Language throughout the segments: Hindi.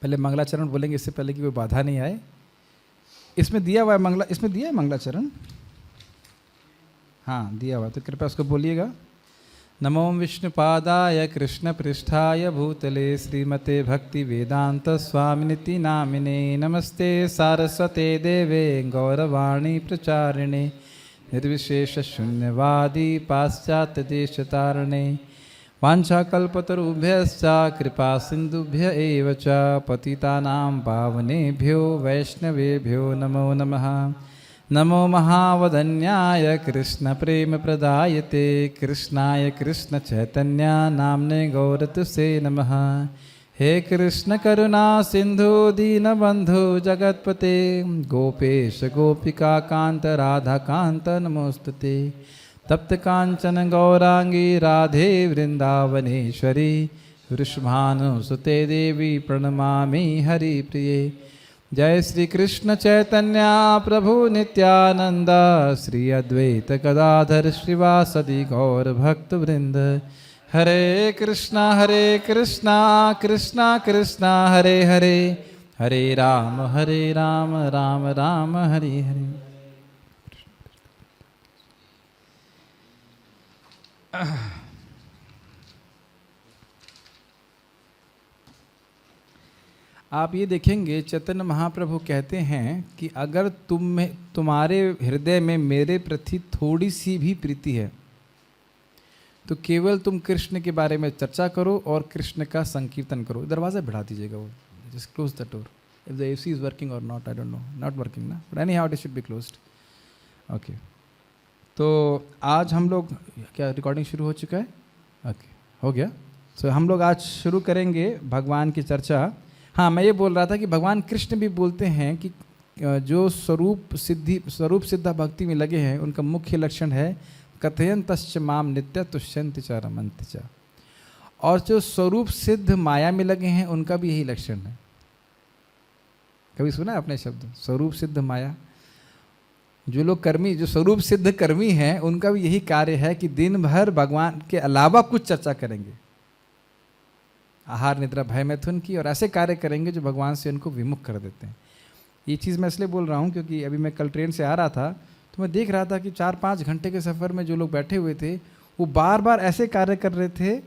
पहले मंगलाचरण बोलेंगे, इससे पहले कि कोई बाधा नहीं आए। इसमें दिया हुआ है इसमें दिया है मंगलाचरण, हाँ दिया हुआ, तो कृपया उसको बोलिएगा। नमो विष्णुपादाय कृष्ण पृष्ठाय भूतले श्रीमते भक्ति वेदांत स्वामिनिति नामिने नमस्ते सारस्वते देवे गौरवाणी प्रचारिणे निर्विशेष शून्यवादी पाश्चात्य देशतारणे वाञ्छाकल्पतरुभ्यश्च कृपा सिन्धुभ्य एव च पतितानां पावनेभ्यो वैष्णवेभ्यो नमो नमः। नमो महावदन्याय कृष्ण प्रेम प्रदायते कृष्णाय कृष्ण चैतन्य नाम्ने गौरतुसे नमः। हे कृष्ण करुणा सिंधु दीनबंधु जगतपते गोपेश गोपिका कांत राधा कांत नमोस्तुते। तप्त कांचन गौरांगी राधे वृंदावनेश्वरी वृषभानुसुते देवी प्रणमामि हरिप्रिये। जय श्री कृष्ण चैतन्य प्रभु नित्यानंद श्री अद्वैत गदाधर श्रीवासदि गौर भक्त वृंद। हरे कृष्णा कृष्णा कृष्णा हरे हरे, हरे राम राम राम हरे हरे। आप ये देखेंगे चैतन्य महाप्रभु कहते हैं कि अगर तुम्हारे हृदय में मेरे प्रति थोड़ी सी भी प्रीति है तो केवल तुम कृष्ण के बारे में चर्चा करो और कृष्ण का संकीर्तन करो। दरवाज़ा बढ़ा दीजिएगा, वो just close the door. If the AC is working और not, I don't know, not working ना, but anyhow it should be closed. Okay, तो आज हम लोग, क्या रिकॉर्डिंग शुरू हो चुका है? ओके, हो गया। सो हम लोग आज शुरू करेंगे भगवान की चर्चा। हाँ, मैं ये बोल रहा था कि भगवान कृष्ण भी बोलते हैं कि जो स्वरूप सिद्धा भक्ति में लगे हैं उनका मुख्य लक्षण है कथयन्तश्च माम नित्य तुष्यन्ति च रमन्ति च। और जो स्वरूप सिद्ध माया में लगे हैं उनका भी यही लक्षण है। कभी सुना है आपने शब्द स्वरूप सिद्ध माया? जो लोग कर्मी, जो स्वरूप सिद्ध कर्मी हैं उनका भी यही कार्य है कि दिन भर भगवान के अलावा कुछ चर्चा करेंगे, आहार निद्रा भय मैथुन की, और ऐसे कार्य करेंगे जो भगवान से उनको विमुख कर देते हैं। ये चीज़ मैं इसलिए बोल रहा हूँ क्योंकि अभी मैं कल ट्रेन से आ रहा था तो मैं देख रहा था कि 4-5 घंटे के सफ़र में जो लोग बैठे हुए थे वो बार बार ऐसे कार्य कर रहे थे,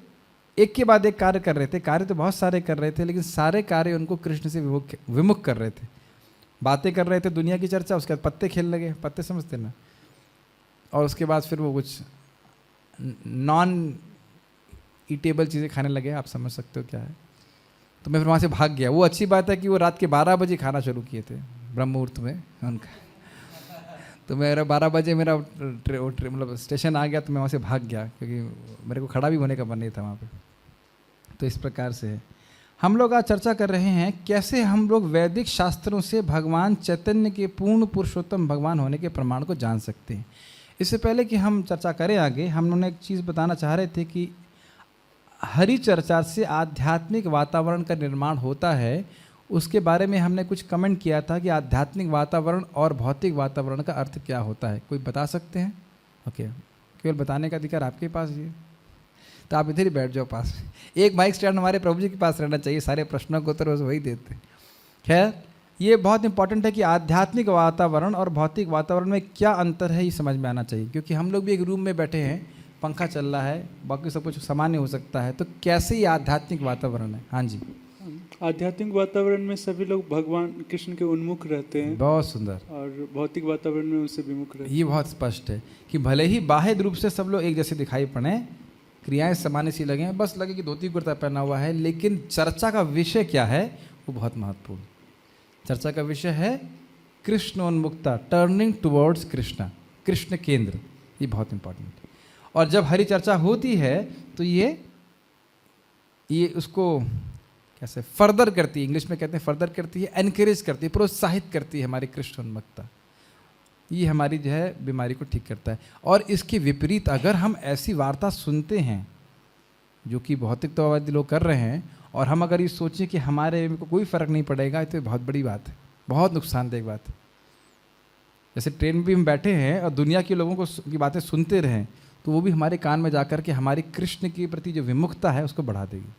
एक के बाद एक कार्य कर रहे थे। कार्य तो बहुत सारे कर रहे थे लेकिन सारे कार्य उनको कृष्ण से विमुख कर रहे थे। बातें कर रहे थे, दुनिया की चर्चा, उसके बाद पत्ते खेलने लगे, पत्ते समझते ना, और उसके बाद फिर वो कुछ नॉन ईटेबल चीज़ें खाने लगे, आप समझ सकते हो क्या है। तो मैं फिर वहाँ से भाग गया। वो अच्छी बात है कि वो रात के 12 बजे खाना शुरू किए थे ब्रह्म मुहूर्त में उनका, तो मेरा 12 बजे मेरा मतलब स्टेशन आ गया तो मैं वहाँ से भाग गया क्योंकि मेरे को खड़ा भी होने का मन नहीं था वहाँ पे। तो इस प्रकार से है। हम लोग आज चर्चा कर रहे हैं कैसे हम लोग वैदिक शास्त्रों से भगवान चैतन्य के पूर्ण पुरुषोत्तम भगवान होने के प्रमाण को जान सकते हैं। इससे पहले कि हम चर्चा करें आगे, हम लोगों ने एक चीज़ बताना चाह रहे थे कि हरि चर्चा से आध्यात्मिक वातावरण का निर्माण होता है। उसके बारे में हमने कुछ कमेंट किया था कि आध्यात्मिक वातावरण और भौतिक वातावरण का अर्थ क्या होता है, कोई बता सकते हैं? ओके, केवल बताने का अधिकार आपके पास ही है, तो आप इधर ही बैठ जाओ पास। एक माइक स्टैंड हमारे प्रभु जी के पास रहना चाहिए, सारे प्रश्नों को उत्तर वही देते। खैर, ये बहुत इंपॉर्टेंट है कि आध्यात्मिक वातावरण और भौतिक वातावरण में क्या अंतर है ये समझ में आना चाहिए, क्योंकि हम लोग भी एक रूम में बैठे हैं, पंखा चल रहा है, बाकी सब कुछ सामान्य हो सकता है, तो कैसे ये आध्यात्मिक वातावरण है? हाँ जी, आध्यात्मिक वातावरण में सभी लोग भगवान कृष्ण के उन्मुख रहते हैं। बहुत सुंदर। और भौतिक वातावरण में उनसे विमुख रहते हैं। ये बहुत स्पष्ट है कि भले ही बाह्य रूप से सब लोग एक जैसे दिखाई पड़े, क्रियाएं सामान्य सी लगे, बस लगे कि धोती कुर्ता पहना हुआ है, लेकिन चर्चा का विषय क्या है वो बहुत महत्वपूर्ण। चर्चा का विषय है कृष्णोन्मुक्ता, टर्निंग टुवर्ड्स कृष्णा, कृष्ण केंद्र। ये बहुत इंपॉर्टेंट है। और जब हरि चर्चा होती है तो ये उसको कैसे फर्दर करती है, इंग्लिश में कहते हैं फर्दर करती है, एनकरेज करती है, प्रोत्साहित करती है हमारी कृष्णोन्मुक्ता। ये हमारी जो है बीमारी को ठीक करता है। और इसके विपरीत अगर हम ऐसी वार्ता सुनते हैं जो कि भौतिकतावादी लोग कर रहे हैं, और हम अगर ये सोचें कि हमारे को कोई फ़र्क नहीं पड़ेगा, तो बहुत बड़ी बात है, बहुत नुकसानदेह बात है। जैसे ट्रेन में भी हम बैठे हैं और दुनिया के लोगों की बातें सुनते रहें तो वो भी हमारे कान में जाकर के हमारी कृष्ण के प्रति जो विमुखता है उसको बढ़ा देगी।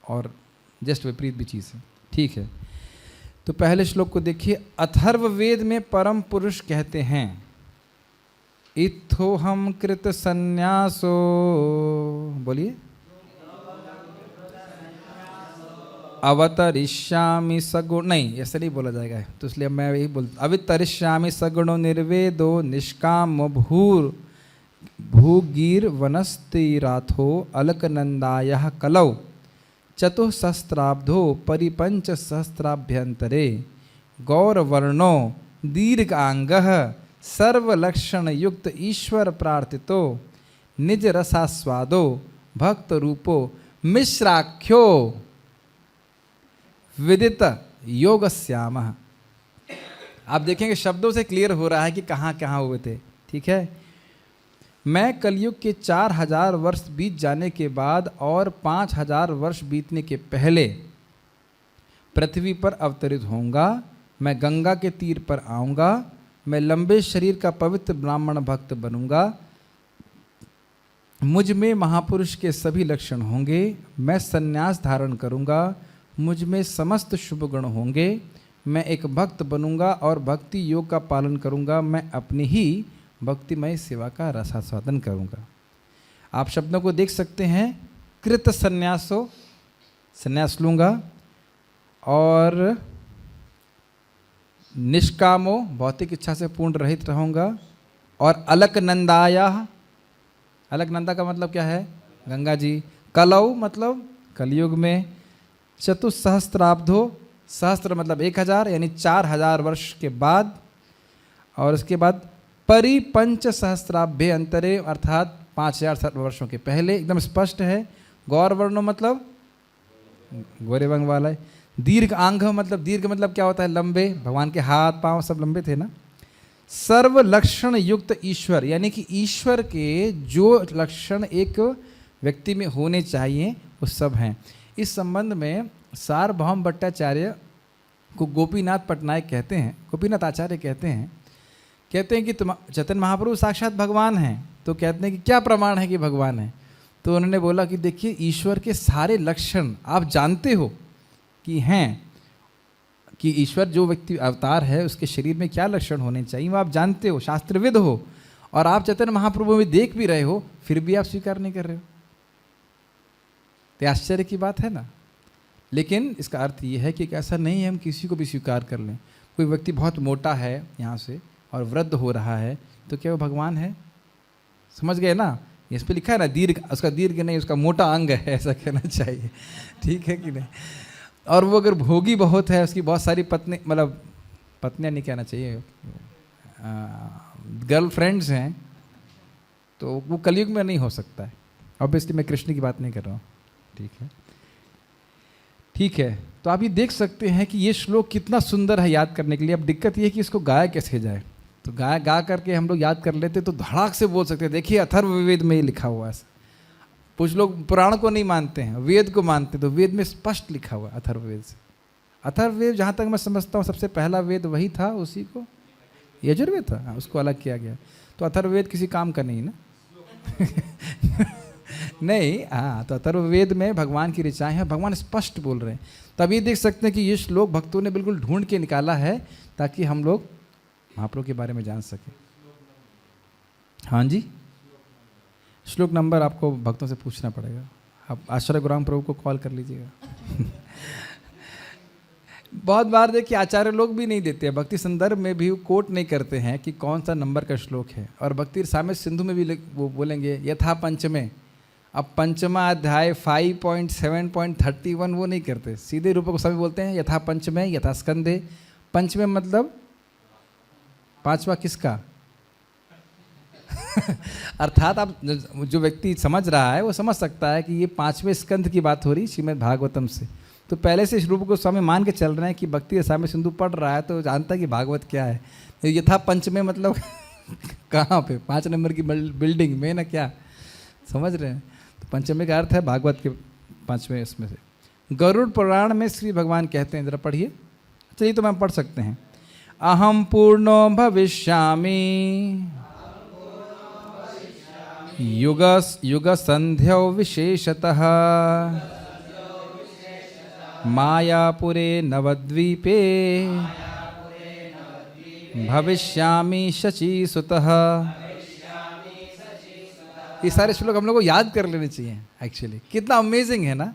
और जस्ट विपरीत भी चीज़ है। ठीक है, तो पहले श्लोक को देखिए। अथर्ववेद में परम पुरुष कहते हैं, इत्थोहम कृत संन्यासो, बोलिए, अवतरिष्यामि सगुण, नहीं ऐसा नहीं बोला जाएगा, तो इसलिए मैं यही बोलता, अवतरिष्यामि सगुणो निर्वेदो निष्काम भूगीर वनस्तिराथो अलकनंदायः कलौ चतुःसहस्राब्धो परिपंच सहस्राभ्यंतरे गौरवर्णो दीर्घांगः सर्वलक्षण युक्त ईश्वर प्रार्थितो निज रसास्वादो भक्त रूपो मिश्राख्यो विदित योगस्यामः। आप देखेंगे शब्दों से क्लियर हो रहा है कि कहाँ कहाँ हुए थे। ठीक है, मैं कलयुग के 4000 वर्ष बीत जाने के बाद और 5000 वर्ष बीतने के पहले पृथ्वी पर अवतरित होऊंगा। मैं गंगा के तीर पर आऊँगा, मैं लंबे शरीर का पवित्र ब्राह्मण भक्त बनूंगा, मुझ में महापुरुष के सभी लक्षण होंगे, मैं संन्यास धारण करूंगा, मुझ में समस्त शुभ गुण होंगे, मैं एक भक्त बनूंगा और भक्ति योग का पालन करूंगा, मैं अपनी ही भक्तिमय सेवा का रसास्वादन करूंगा। आप शब्दों को देख सकते हैं। कृत संन्यासो, संन्यास लूंगा, और निष्कामो, भौतिक इच्छा से पूर्ण रहित रहूंगा, और अलकनंदाया, अलकनंदा का मतलब क्या है? गंगा जी। कलौ मतलब कलयुग में, चतुस्सहस्त्राब्धो, सहस्त्र मतलब 1000 यानी 4000 वर्ष के बाद, और उसके बाद परिपंच सहस्त्राभ्य अंतरे अर्थात 5000 वर्षों के पहले, एकदम स्पष्ट है। गौरवर्णो मतलब गोरे रंग वाला है। दीर्घ आंग मतलब, दीर्घ मतलब क्या होता है? लंबे, भगवान के हाथ पांव सब लंबे थे ना। सर्व लक्षण युक्त ईश्वर, यानी कि ईश्वर के जो लक्षण एक व्यक्ति में होने चाहिए वो सब हैं। इस संबंध में सार्वभौम भट्टाचार्य को गोपीनाथ पटनायक कहते हैं, गोपीनाथ आचार्य कहते हैं कि तुम चैतन्य महाप्रभु साक्षात भगवान हैं। तो कहते हैं कि क्या प्रमाण है कि भगवान है? तो उन्होंने बोला कि देखिए, ईश्वर के सारे लक्षण आप जानते हो कि हैं, कि ईश्वर जो व्यक्ति अवतार है उसके शरीर में क्या लक्षण होने चाहिए वो आप जानते हो, शास्त्रविद हो, और आप चैतन्य महाप्रभु में देख भी रहे हो, फिर भी आप स्वीकार नहीं कर रहे हो। तो आश्चर्य की बात है ना। लेकिन इसका अर्थ ये है कि ऐसा नहीं है हम किसी को भी स्वीकार कर लें। कोई व्यक्ति बहुत मोटा है यहाँ से और वृद्ध हो रहा है, तो क्या वो भगवान है? समझ गए ना? इस पे लिखा है ना, दीर्घ, उसका दीर्घ नहीं, उसका मोटा अंग है, ऐसा कहना चाहिए। ठीक है कि नहीं? और वो अगर भोगी बहुत है, उसकी बहुत सारी पत्नी, मतलब पत्नियाँ नहीं कहना चाहिए, गर्लफ्रेंड्स हैं, तो वो कलयुग में नहीं हो सकता है। ऑब्वियसली मैं कृष्ण की बात नहीं कर रहा हूँ। ठीक है, ठीक है। तो आप ये देख सकते हैं कि ये श्लोक कितना सुंदर है याद करने के लिए। अब दिक्कत ये है कि इसको गाया कैसे जाए। तो गा करके हम लोग याद कर लेते तो धड़ाक से बोल सकते हैं। देखिए अथर्ववेद में ये लिखा हुआ है। कुछ लोग पुराण को नहीं मानते हैं, वेद को मानते हैं, तो वेद में स्पष्ट लिखा हुआ है अथर्ववेद से। अथर्ववेद जहाँ तक मैं समझता हूँ सबसे पहला वेद वही था, उसी को यजुर्वेद था, हाँ, उसको अलग किया गया। तो अथर्ववेद किसी काम का नहीं ना। नहीं, हाँ, तो अथर्ववेद में भगवान की ऋचाएँ हैं, भगवान स्पष्ट बोल रहे हैं। तब ये देख सकते हैं कि ये श्लोक भक्तों ने बिल्कुल ढूंढ के निकाला है ताकि हम लोग महाप्रभु के बारे में जान सकें। हाँ जी, श्लोक नंबर आपको भक्तों से पूछना पड़ेगा। आप आचार्य गुराम प्रभु को कॉल कर लीजिएगा। बहुत बार देखिए आचार्य लोग भी नहीं देते हैं, भक्ति संदर्भ में भी कोट नहीं करते हैं कि कौन सा नंबर का श्लोक है। और भक्ति रसामृत सिंधु में भी वो बोलेंगे यथा पंचमे। अब पंचमा अध्याय 5.7.31 वो नहीं करते, सीधे रूप गोस्वामी बोलते हैं यथा पंचमे यथा स्कंदे। पंचमे मतलब पांचवा किसका? अर्थात आप जो व्यक्ति समझ रहा है वो समझ सकता है कि ये 5वें स्कंद की बात हो रही श्रीमद् भागवतम से। तो पहले से रूप गोस्वामी मान के चल रहे हैं कि भक्ति रसामृत सिंधु पढ़ रहा है तो जानता है कि भागवत क्या है। यथा पंचमे मतलब कहाँ पे? 5 नंबर की बिल्डिंग में ना, क्या समझ रहे हैं? तो पंचमे का अर्थ है भागवत के 5वें इसमें से। गरुड़ पुराण में श्री भगवान कहते हैं, जरा पढ़िए। चलिए तो हम पढ़ सकते हैं। अहम पूर्णो भविष्यामि युग संध्यो विशेषतः मायापुरे नवद्वीपे भविष्यामि शचीसुतः। ये सारे श्लोक हम लोग को याद कर लेने चाहिए एक्चुअली। कितना अमेजिंग है ना।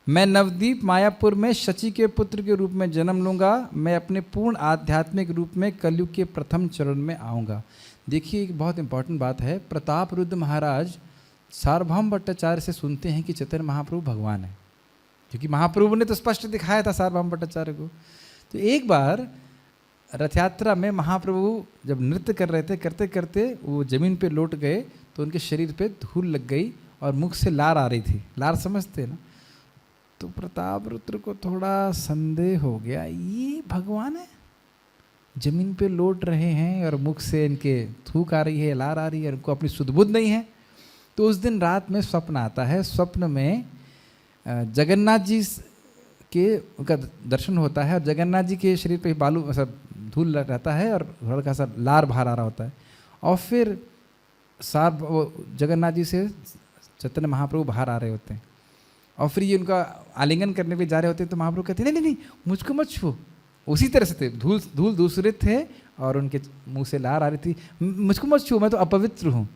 मैं नवद्वीप मायापुर में शची के पुत्र के रूप में जन्म लूँगा। मैं अपने पूर्ण आध्यात्मिक रूप में कलयुग के प्रथम चरण में आऊँगा। देखिए एक बहुत इंपॉर्टेंट बात है। प्रताप रुद्र महाराज सार्वभौम भट्टाचार्य से सुनते हैं कि चैतन्य महाप्रभु भगवान है, क्योंकि महाप्रभु ने तो स्पष्ट दिखाया था सार्वभौम भट्टाचार्य को। तो एक बार रथ यात्रा में महाप्रभु जब नृत्य कर रहे थे, करते करते वो जमीन पे लौट गए तो उनके शरीर पे धूल लग गई और मुख से लार आ रही थी। लार समझते ना। तो प्रताप रुद्र को थोड़ा संदेह हो गया, ये भगवान है, जमीन पे लौट रहे हैं और मुख से इनके थूक आ रही है, लार आ रही है, इनको अपनी सुध बुध नहीं है। तो उस दिन रात में स्वप्न आता है। स्वप्न में जगन्नाथ जी के उनका दर्शन होता है और जगन्नाथ जी के शरीर पे बालू सब धूल रहता है और हल्का सा लार बाहर आ रहा होता है। और फिर जगन्नाथ जी से चैतन्य महाप्रभु बाहर आ रहे होते हैं और फिर ये उनका आलिंगन करने के लिए जा रहे होते हैं। तो महाप्रभु कहते हैं नहीं नहीं नहीं, मुझको मत छू। उसी तरह से थे, धूल दूसरे थे और उनके मुंह से लार आ रही थी, मुझको मत छू, मैं तो अपवित्र हूँ।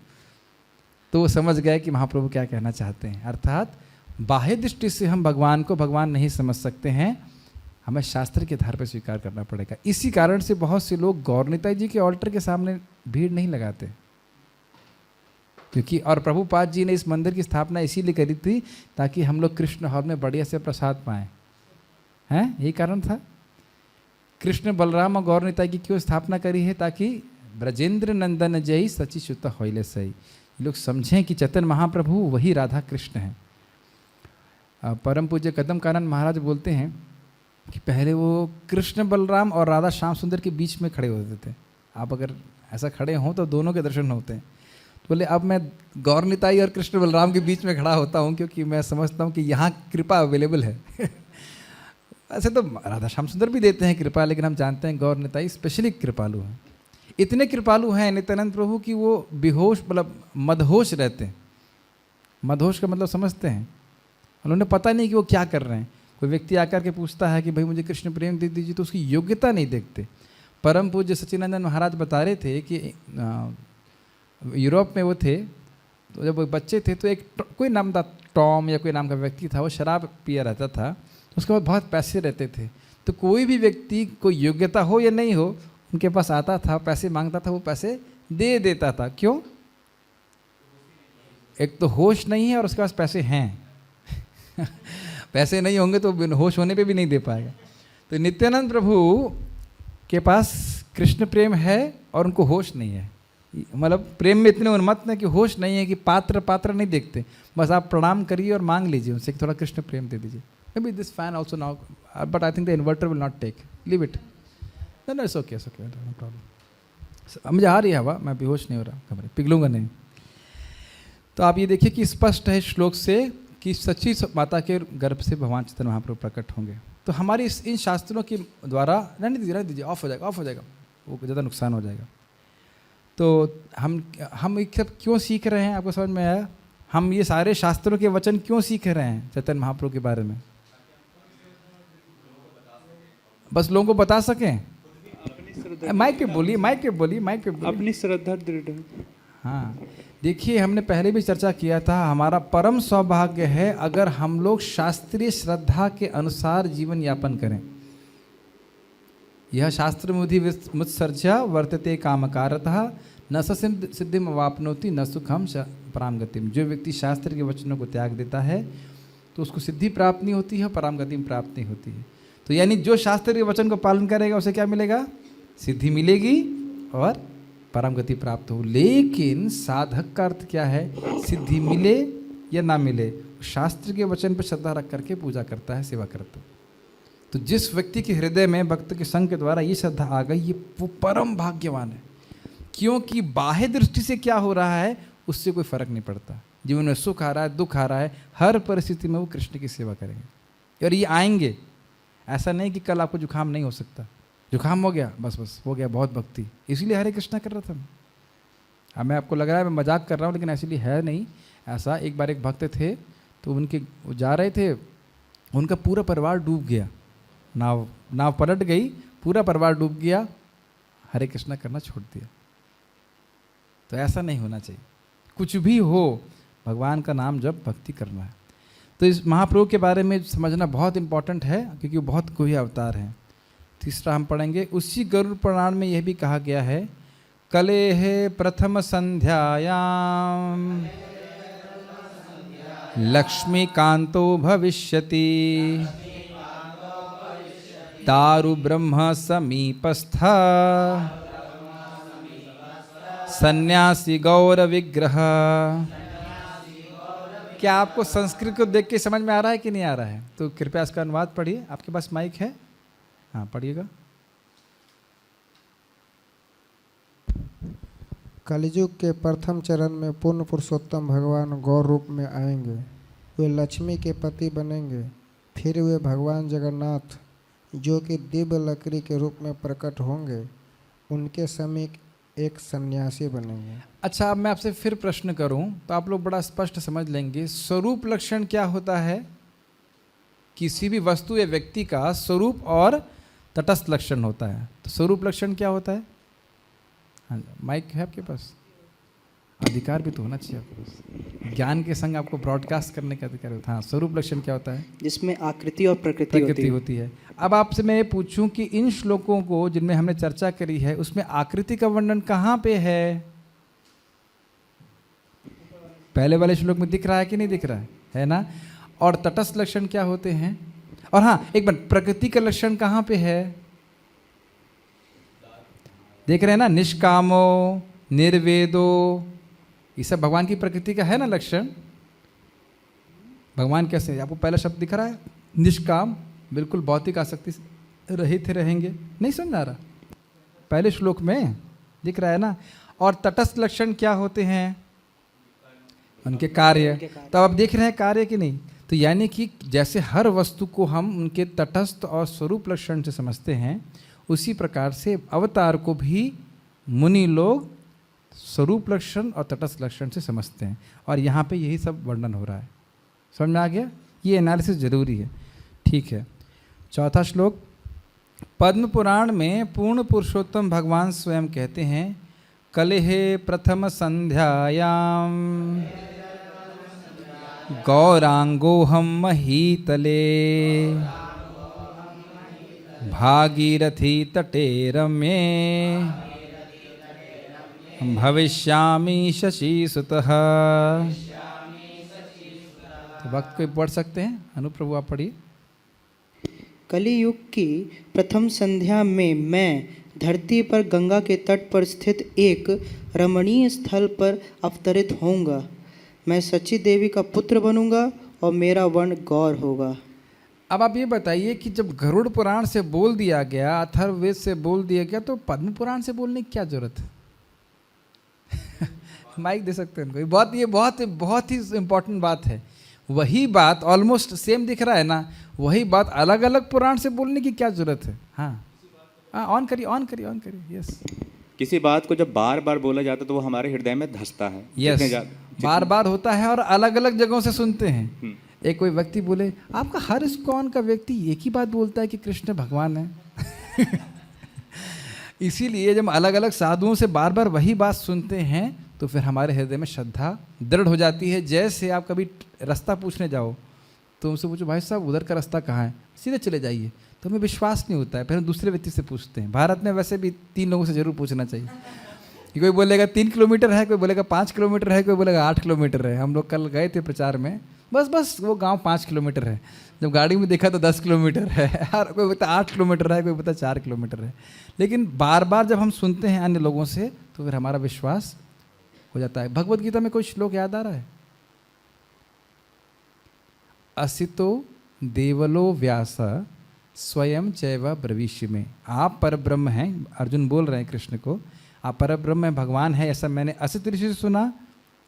तो वो समझ गए कि महाप्रभु क्या कहना चाहते हैं। अर्थात बाह्य दृष्टि से हम भगवान को भगवान नहीं समझ सकते हैं, हमें शास्त्र के आधार पर स्वीकार करना पड़ेगा। इसी कारण से बहुत से लोग गौरनिताई जी के ऑल्टर के सामने भीड़ नहीं लगाते, क्योंकि और प्रभुपाद जी ने इस मंदिर की स्थापना इसीलिए करी थी ताकि हम लोग कृष्ण हॉल में बढ़िया से प्रसाद पाएं, हैं, यही कारण था। कृष्ण बलराम और गौरनिताई की क्यों स्थापना करी है? ताकि ब्रजेंद्र नंदन जय सची शुत होइले सही, लोग समझें कि चैतन्य महाप्रभु वही राधा कृष्ण हैं। परम पूज्य कदम कानन महाराज बोलते हैं कि पहले वो कृष्ण बलराम और राधा श्याम सुंदर के बीच में खड़े होते थे। आप अगर ऐसा खड़े हों तो दोनों के दर्शन होते हैं। तो बोले अब मैं गौरनिताई और कृष्ण बलराम के बीच में खड़ा होता हूँ, क्योंकि मैं समझता हूँ कि यहाँ कृपा अवेलेबल है। ऐसे तो राधा श्याम सुंदर भी देते हैं कृपा, लेकिन हम जानते हैं गौरनिताई स्पेशली कृपालु हैं। इतने कृपालु हैं नित्यानंद प्रभु कि वो बेहोश मतलब मदहोश रहते हैं। मदहोश का मतलब समझते हैं? उन्होंने पता नहीं कि वो क्या कर रहे हैं। कोई व्यक्ति आकर के पूछता है कि भाई मुझे कृष्ण प्रेम दे दीजिए, तो उसकी योग्यता नहीं देखते। परम पूज्य सच्चिदानंद महाराज बता रहे थे कि यूरोप में वो थे, तो जब वो बच्चे थे तो एक कोई नाम था टॉम या कोई नाम का व्यक्ति था, वो शराब पिया रहता था। तो उसके बाद बहुत पैसे रहते थे। तो कोई भी व्यक्ति कोई योग्यता हो या नहीं हो उनके पास आता था, पैसे मांगता था, वो पैसे दे देता था। क्यों? एक तो होश नहीं है और उसके पास पैसे हैं। पैसे नहीं होंगे तो होश होने पे भी नहीं दे पाएगा। तो नित्यानंद प्रभु के पास कृष्ण प्रेम है और उनको होश नहीं है। मतलब प्रेम में इतने उन्मत्त हैं कि होश नहीं है कि पात्र नहीं देखते। बस आप प्रणाम करिए और मांग लीजिए उनसे कि थोड़ा कृष्ण प्रेम दे दीजिए। May be this fan also now, but I think the inverter will not take, leave it. No it's okay, no problem. मुझे आ रही है हवा, मैं बेहोश नहीं हो रहा, खबर पिघलूंगा नहीं। तो आप ये देखिए कि स्पष्ट है श्लोक से कि सच्ची माता के गर्भ से भगवान चैतन्य महाप्रभु प्रकट होंगे। तो हमारी इन शास्त्रों के द्वारा रहने दीजिए, ऑफ हो जाएगा, वो ज़्यादा नुकसान हो जाएगा। तो हम ये सब क्यों सीख रहे हैं? आपको समझ में आया? हम ये सारे शास्त्रों के वचन क्यों सीख रहे हैं चैतन्य महाप्रभु के बारे में? बस लोगों को बता सकें। माइक पे बोलिए, अपनी श्रद्धा दृढ़ है। हाँ, देखिए हमने पहले भी चर्चा किया था, हमारा परम सौभाग्य है अगर हम लोग शास्त्रीय श्रद्धा के अनुसार जीवन यापन करें। यह शास्त्र मुधि मुत्सर्ज्य वर्तते कामकारतः न सिद्धिम अवापनोति न सुखम पराम गतिम। जो व्यक्ति शास्त्र के वचनों को त्याग देता है तो उसको सिद्धि प्राप्त नहीं होती है, पराम गति प्राप्त नहीं होती है। तो यानी जो शास्त्र के वचन को पालन करेगा उसे क्या मिलेगा? सिद्धि मिलेगी और परम गति प्राप्त हो। लेकिन साधक का अर्थ क्या है? सिद्धि मिले या ना मिले, शास्त्र के वचन पर श्रद्धा रख करके पूजा करता है, सेवा करता है। तो जिस व्यक्ति के हृदय में भक्त के संग के द्वारा ये श्रद्धा आ गई, ये वो परम भाग्यवान है। क्योंकि बाह्य दृष्टि से क्या हो रहा है उससे कोई फर्क नहीं पड़ता। जीवन में सुख आ रहा है, दुख आ रहा है, हर परिस्थिति में वो कृष्ण की सेवा करेंगे और ये आएंगे। ऐसा नहीं कि कल आपको जुकाम नहीं हो सकता, जुकाम हो गया बस हो गया, बहुत भक्ति, इसीलिए हरे कृष्णा कर रहा था मैं। अब मैं आपको लग रहा है मैं मजाक कर रहा हूँ, लेकिन एक्चुअली है नहीं ऐसा। एक बार एक भक्त थे तो वो जा रहे थे उनका पूरा परिवार डूब गया, नाव नाव पलट गई, पूरा परिवार डूब गया, हरे कृष्णा करना छोड़ दिया। तो ऐसा नहीं होना चाहिए, कुछ भी हो भगवान का नाम जब भक्ति करना है। तो इस महाप्रभु के बारे में समझना बहुत इंपॉर्टेंट है, क्योंकि वो बहुत कोई अवतार हैं। तीसरा हम पढ़ेंगे, उसी गरुड़ पुराण में यह भी कहा गया है, कलेहे प्रथम संध्यायाम लक्ष्मीकांतो भविष्यति दारु ब्रह्म समीपस्थ सन्यासी गौर विग्रह। क्या आपको संस्कृत को देख के समझ में आ रहा है कि नहीं आ रहा है? तो कृपया इसका अनुवाद पढ़िए, आपके पास माइक है, हाँ पढ़िएगा। कलयुग के प्रथम चरण में पूर्ण पुरुषोत्तम भगवान गौर रूप में आएंगे। वे लक्ष्मी के पति बनेंगे। फिर वे भगवान जगन्नाथ जो कि दिव्य लकड़ी के रूप में प्रकट होंगे, उनके समीप एक सन्यासी बनेंगे। अच्छा, अब मैं आपसे फिर प्रश्न करूं तो आप लोग बड़ा स्पष्ट समझ लेंगे। स्वरूप लक्षण क्या होता है? किसी भी वस्तु या व्यक्ति का स्वरूप और तटस्थ लक्षण होता है। तो स्वरूप लक्षण क्या होता है? हाँ, माइक है आपके पास? अधिकार भी तो होना चाहिए आपके पास, ज्ञान के संग आपको ब्रॉडकास्ट करने का अधिकार होता है। हाँ, स्वरूप लक्षण क्या होता है? जिसमें आकृति और प्रकृति होती है। अब आपसे मैं ये पूछूं कि इन श्लोकों को जिनमें हमने चर्चा करी है, उसमें आकृति का वर्णन कहाँ पे है? पहले वाले श्लोक में दिख रहा है कि नहीं दिख रहा है ना? और तटस्थ लक्षण क्या होते हैं? और हाँ, एक बार प्रकृति का लक्षण कहाँ पे है? देख रहे हैं ना, निष्कामो, निर्वेदो, ये सब भगवान की प्रकृति का है ना लक्षण। भगवान कैसे, आपको पहला शब्द दिख रहा है, निष्काम, बिल्कुल भौतिक आसक्ति से रहित रहेंगे। नहीं समझ आ रहा? पहले श्लोक में दिख रहा है ना। और तटस्थ लक्षण क्या होते हैं? उनके कार्य। तो अब देख रहे हैं कार्य कि नहीं? तो यानी कि जैसे हर वस्तु को हम उनके तटस्थ और स्वरूप लक्षण से समझते हैं, उसी प्रकार से अवतार को भी मुनि लोग स्वरूप लक्षण और तटस्थ लक्षण से समझते हैं। और यहाँ पे यही सब वर्णन हो रहा है। समझ में आ गया? ये एनालिसिस जरूरी है। ठीक है, चौथा श्लोक। पद्म पुराण में पूर्ण पुरुषोत्तम भगवान स्वयं कहते हैं, कलेहे प्रथम संध्यायाम गौरांगोहम महीतले भागीरथी तटे रम्ये भविष्यामि शशि सुतः। तो वक्त कोई पढ़ सकते हैं? अनुप्रभु आप पढ़िए। कलियुग की प्रथम संध्या में मैं धरती पर गंगा के तट पर स्थित एक रमणीय स्थल पर अवतरित होऊंगा। मैं सची देवी का पुत्र बनूंगा और मेरा वर्ण गौर होगा। अब आप ये बताइए कि जब गरुड़ पुराण से बोल दिया गया, अथर्ववेद से बोल दिया गया, तो पद्म पुराण से बोलने की क्या जरूरत है? माइक दे सकते हैं उनको? ये बहुत ही इम्पोर्टेंट बात है। वही बात ऑलमोस्ट सेम दिख रहा है ना, वही बात अलग अलग पुराण से बोलने की क्या जरूरत है? हाँ, ऑन करिए। यस, किसी बात को जब बार बार बोला जाता है तो वो हमारे हृदय में धंसता है। यस, बार बार होता है और अलग अलग जगहों से सुनते हैं। एक कोई व्यक्ति बोले, आपका हर इस्कॉन का व्यक्ति एक ही बात बोलता है कि कृष्ण भगवान है। इसीलिए जब अलग अलग साधुओं से बार बार वही बात सुनते हैं तो फिर हमारे हृदय में श्रद्धा दृढ़ हो जाती है। जैसे आप कभी रास्ता पूछने जाओ तो उनसे पूछो, भाई साहब उधर का रास्ता कहाँ है, सीधे चले जाइए, तो हमें विश्वास नहीं होता है, फिर हम दूसरे व्यक्ति से पूछते हैं। भारत में वैसे भी 3 लोगों से जरूर पूछना चाहिए। कोई बोलेगा 3 किलोमीटर है, कोई बोलेगा 5 किलोमीटर है, कोई बोलेगा 8 किलोमीटर है। हम लोग कल गए थे प्रचार में, बस वो गांव 5 किलोमीटर है। जब गाड़ी में देखा तो 10 किलोमीटर है, और कोई बोलता 8 किलोमीटर है, कोई बोलता 4 किलोमीटर है। लेकिन बार बार जब हम सुनते हैं अन्य लोगों से तो फिर हमारा विश्वास हो जाता है। भगवत गीता में कोई श्लोक याद आ रहा है? असितो देवलो व्यास स्वयं चैव ब्रवीष्य में। आप परब्रह्म हैं, अर्जुन बोल रहे हैं कृष्ण को, आप परब्रह्म हैं, भगवान है, ऐसा मैंने असित ऋषि से सुना,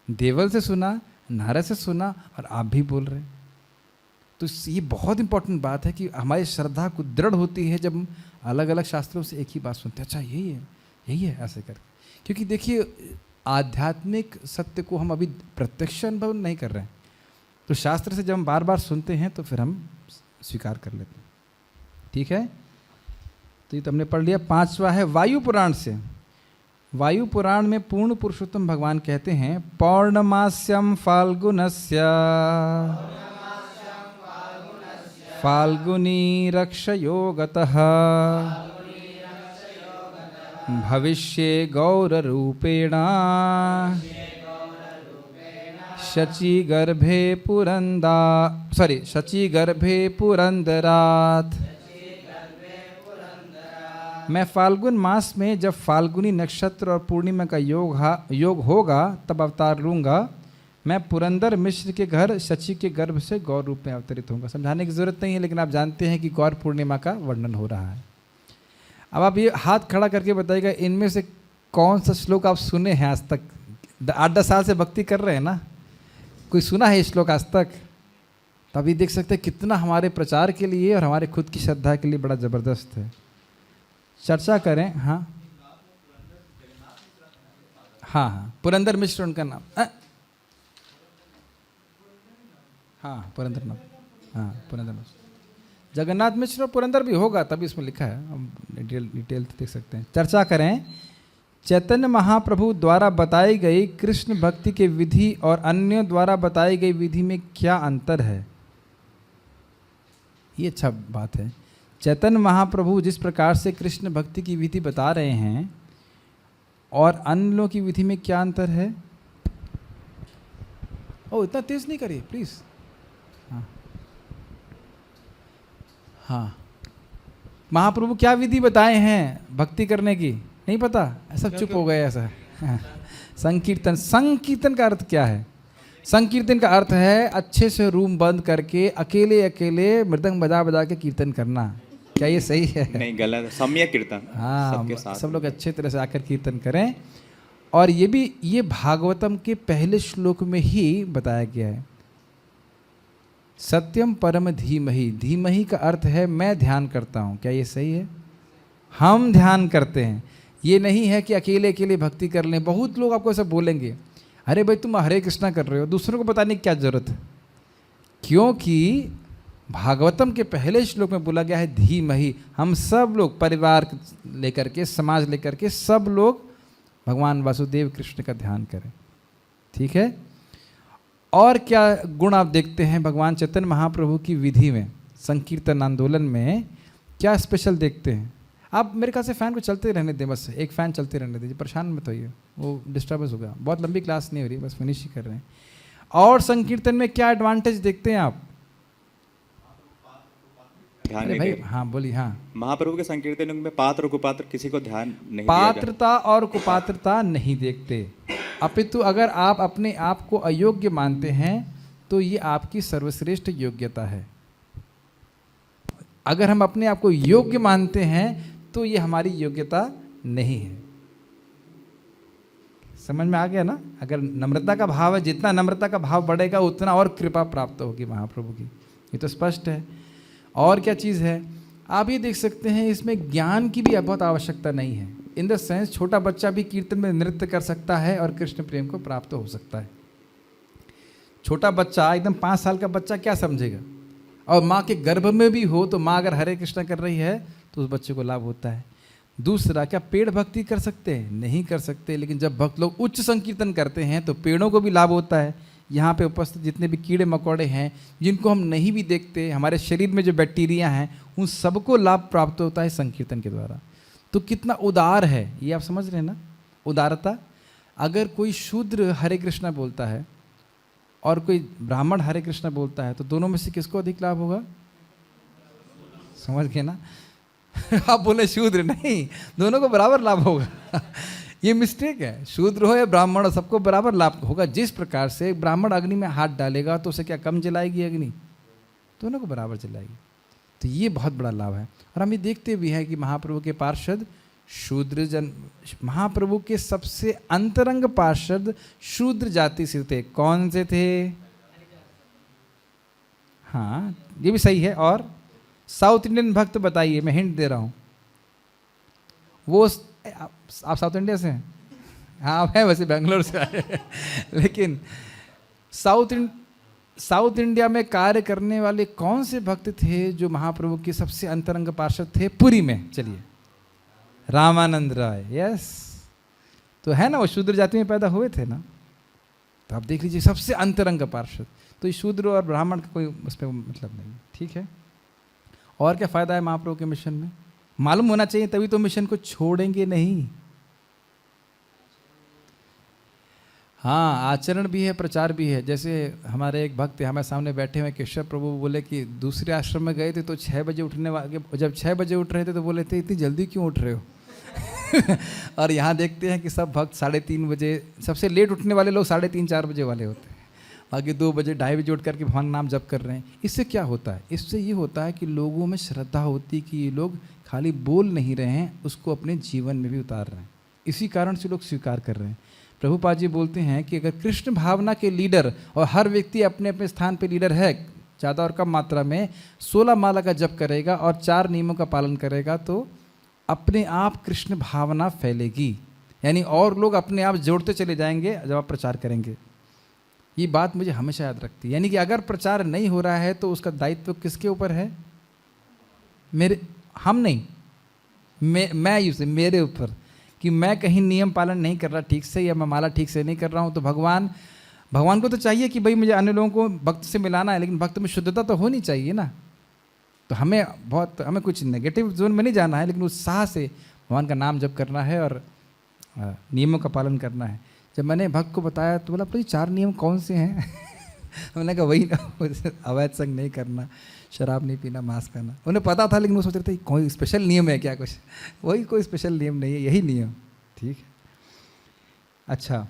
देवल से सुना, नारद से सुना, और आप भी बोल रहे हैं। तो ये बहुत इंपॉर्टेंट बात है कि हमारी श्रद्धा को दृढ़ होती है जब हम अलग अलग शास्त्रों से एक ही बात सुनते हैं, अच्छा यही है ऐसे करके। क्योंकि देखिए, आध्यात्मिक सत्य को हम अभी प्रत्यक्ष अनुभव नहीं कर रहे हैं, तो शास्त्र से जब हम बार बार सुनते हैं तो फिर हम स्वीकार कर लेते हैं। ठीक है, तो ये तो हमने पढ़ लिया। 5वां है वायु पुराण से। वायु पुराण में पूर्ण पुरुषोत्तम भगवान कहते हैं पौर्णमास्यम फाल्गुनस्य फाल्गुनी रक्षयोगतः भविष्ये गौररूपेण शचीगर्भे पुरंदरात्। मैं फाल्गुन मास में जब फाल्गुनी नक्षत्र और पूर्णिमा का योग होगा तब अवतार लूँगा। मैं पुरंदर मिश्र के घर शची के गर्भ से गौर रूप में अवतरित होऊंगा। समझाने की जरूरत नहीं है, लेकिन आप जानते हैं कि गौर पूर्णिमा का वर्णन हो रहा है। अब आप ये हाथ खड़ा करके बताइएगा, इनमें से कौन सा श्लोक आप सुने हैं आज तक? 8-10 साल से भक्ति कर रहे हैं ना, कोई सुना है ये श्लोक आज तक? तो अभी देख सकते हैं कितना हमारे प्रचार के लिए और हमारे खुद की श्रद्धा के लिए बड़ा ज़बरदस्त है। चर्चा करें। हाँ हाँ हाँ, पुरंदर मिश्र उनका नाम। हाँ पुरंदर नाम, हाँ पुरंदर मिश्र। जगन्नाथ मिश्र और पुरंदर भी होगा, तभी इसमें लिखा है, हम डिटेल देख सकते हैं। चर्चा करें। चैतन्य महाप्रभु द्वारा बताई गई कृष्ण भक्ति के विधि और अन्य द्वारा बताई गई विधि में क्या अंतर है? ये अच्छा बात है। चैतन्य महाप्रभु जिस प्रकार से कृष्ण भक्ति की विधि बता रहे हैं और अन्य लोगों की विधि में क्या अंतर है? ओ इतना तेज नहीं करिए प्लीज। हाँ हाँ, महाप्रभु क्या विधि बताए हैं भक्ति करने की? नहीं पता, सब चुप हो गए ऐसा। हाँ। संकीर्तन, संकीर्तन का अर्थ क्या है? संकीर्तन का अर्थ है अच्छे से रूम बंद करके अकेले अकेले मृदंग बजा बजा के कीर्तन करना। क्या ये सही है? नहीं, गलत। सम्यक कीर्तन। हाँ, सब लोग अच्छे तरह से आकर कीर्तन करें। और ये भी ये भागवतम के पहले श्लोक में ही बताया गया है। सत्यम परम धीमहि। धीमहि का अर्थ है मैं ध्यान करता हूँ। क्या ये सही है? हम ध्यान करते हैं। ये नहीं है कि अकेले अकेले भक्ति कर लें। बहुत लोग आपको ऐसा बोलेंगे, अरे भाई तुम हरे कृष्णा कर रहे हो, दूसरों को बताने की क्या जरूरत है? क्योंकि भागवतम के पहले श्लोक में बोला गया है धीमहि। हम सब लोग परिवार लेकर के, समाज लेकर के सब लोग भगवान वासुदेव कृष्ण का ध्यान करें। ठीक है। और क्या गुण आप देखते हैं भगवान चैतन्य महाप्रभु की विधि में, संकीर्तन आंदोलन में क्या स्पेशल देखते हैं? आप मेरे ख्याल से फ़ैन को चलते रहने दें, बस एक फ़ैन चलते रहने दीजिए, परेशान मत होइए, वो डिस्टर्बेंस होगा। बहुत लंबी क्लास नहीं हो रही, बस फिनिश ही कर रहे हैं। और संकीर्तन में क्या एडवांटेज देखते हैं आप? ध्यान अरे नहीं भाई हाँ बोलिए। हाँ, महाप्रभु के संकीर्तन में पात्र और कुपात्र किसी को ध्यान नहीं दिया जाता। पात्रता और कुपात्रता नहीं देखते, अपितु अगर आप अपने आप को अयोग्य मानते हैं तो ये आपकी सर्वश्रेष्ठ योग्यता है। अगर हम अपने आप को योग्य मानते हैं तो ये हमारी योग्यता नहीं है। समझ में आ गया ना? अगर नम्रता का भाव है, जितना नम्रता का भाव बढ़ेगा उतना और कृपा प्राप्त होगी महाप्रभु की, ये तो स्पष्ट है। और क्या चीज़ है आप ये देख सकते हैं, इसमें ज्ञान की भी बहुत आवश्यकता नहीं है। इन द सेंस छोटा बच्चा भी कीर्तन में नृत्य कर सकता है और कृष्ण प्रेम को प्राप्त हो सकता है। छोटा बच्चा एकदम 5 साल का बच्चा क्या समझेगा? और माँ के गर्भ में भी हो तो माँ अगर हरे कृष्णा कर रही है तो उस बच्चे को लाभ होता है। दूसरा, क्या पेड़ भक्ति कर सकते हैं? नहीं कर सकते, लेकिन जब भक्त लोग उच्च संकीर्तन करते हैं तो पेड़ों को भी लाभ होता है। यहाँ पे उपस्थित जितने भी कीड़े मकोड़े हैं जिनको हम नहीं भी देखते, हमारे शरीर में जो बैक्टीरिया हैं, उन सबको लाभ प्राप्त होता है संकीर्तन के द्वारा। तो कितना उदार है ये, आप समझ रहे हैं ना? उदारता। अगर कोई शूद्र हरे कृष्णा बोलता है और कोई ब्राह्मण हरे कृष्णा बोलता है तो दोनों में से किसको अधिक लाभ होगा? समझ गए ना? आप बोले शूद्र, नहीं, दोनों को बराबर लाभ होगा। ये मिस्टेक है। शूद्र हो या ब्राह्मण हो, सबको बराबर लाभ होगा। जिस प्रकार से ब्राह्मण अग्नि में हाथ डालेगा तो उसे क्या कम जलाएगी अग्नि? दोनों को बराबर जलाएगी। तो ये बहुत बड़ा लाभ है। और हम ये देखते भी हैं कि महाप्रभु के पार्षद शूद्र जन, महाप्रभु के सबसे अंतरंग पार्षद शूद्र जाति से थे। कौन से थे? हाँ, ये भी सही है। और साउथ इंडियन भक्त बताइए, मैं हिंट दे रहा हूँ। वो आप साउथ इंडिया से हैं? हाँ, आप हैं वैसे बेंगलोर से आए लेकिन साउथ साउथ इंडिया में कार्य करने वाले कौन से भक्त थे जो महाप्रभु के सबसे अंतरंग पार्षद थे पुरी में? चलिए, रामानंद राय। यस, तो है ना, वो शूद्र जाति में पैदा हुए थे ना, तो आप देख लीजिए सबसे अंतरंग पार्षद। तो ये शूद्र और ब्राह्मण का कोई उसमें मतलब नहीं, ठीक है। और क्या फ़ायदा है महाप्रभु के मिशन में? मालूम होना चाहिए, तभी तो मिशन को छोड़ेंगे नहीं। हाँ, आचरण भी है, प्रचार भी है। जैसे हमारे एक भक्त हमारे सामने बैठे हुए केशव प्रभु बोले कि दूसरे आश्रम में गए थे तो 6 बजे उठने वाले, जब 6 बजे उठ रहे थे तो बोले थे इतनी जल्दी क्यों उठ रहे हो? और यहाँ देखते हैं कि सब भक्त 3:30 बजे, सबसे लेट उठने वाले लोग 3:30-4 बजे वाले होते हैं, बाकी 2 बजे 2:30 बजे उठ करके भगवान नाम जप कर रहे हैं। इससे क्या होता है? इससे ये होता है कि लोगों में श्रद्धा होती कि ये लोग खाली बोल नहीं रहे हैं, उसको अपने जीवन में भी उतार रहे हैं। इसी कारण से लोग स्वीकार कर रहे हैं। प्रभुपाद जी बोलते हैं कि अगर कृष्ण भावना के लीडर, और हर व्यक्ति अपने अपने स्थान पे लीडर है, ज़्यादा और कम मात्रा में 16 माला का जप करेगा और 4 नियमों का पालन करेगा, तो अपने आप कृष्ण भावना फैलेगी। यानी और लोग अपने आप जोड़ते चले जाएंगे जब आप प्रचार करेंगे। ये बात मुझे हमेशा याद रखती है। यानी कि अगर प्रचार नहीं हो रहा है तो उसका दायित्व किसके ऊपर है? हम नहीं, मेरे ऊपर, कि मैं कहीं नियम पालन नहीं कर रहा ठीक से, या मैं माला ठीक से नहीं कर रहा हूँ। तो भगवान को तो चाहिए कि भाई मुझे अन्य लोगों को भक्त से मिलाना है, लेकिन भक्त में शुद्धता तो होनी चाहिए ना। तो हमें कुछ नेगेटिव जोन में नहीं जाना है, लेकिन उत्साह से भगवान का नाम जप करना है और नियमों का पालन करना है। जब मैंने भक्त को बताया तो बोला, तो ये 4 नियम कौन से हैं? मैंने कहा वही ना, अवैध संग नहीं करना, शराब नहीं पीना, मांस खाना। उन्हें पता था, लेकिन वो सोच रहे थे कोई स्पेशल नियम है क्या कुछ? वही, कोई स्पेशल नियम नहीं है, यही नियम, ठीक है। अच्छा,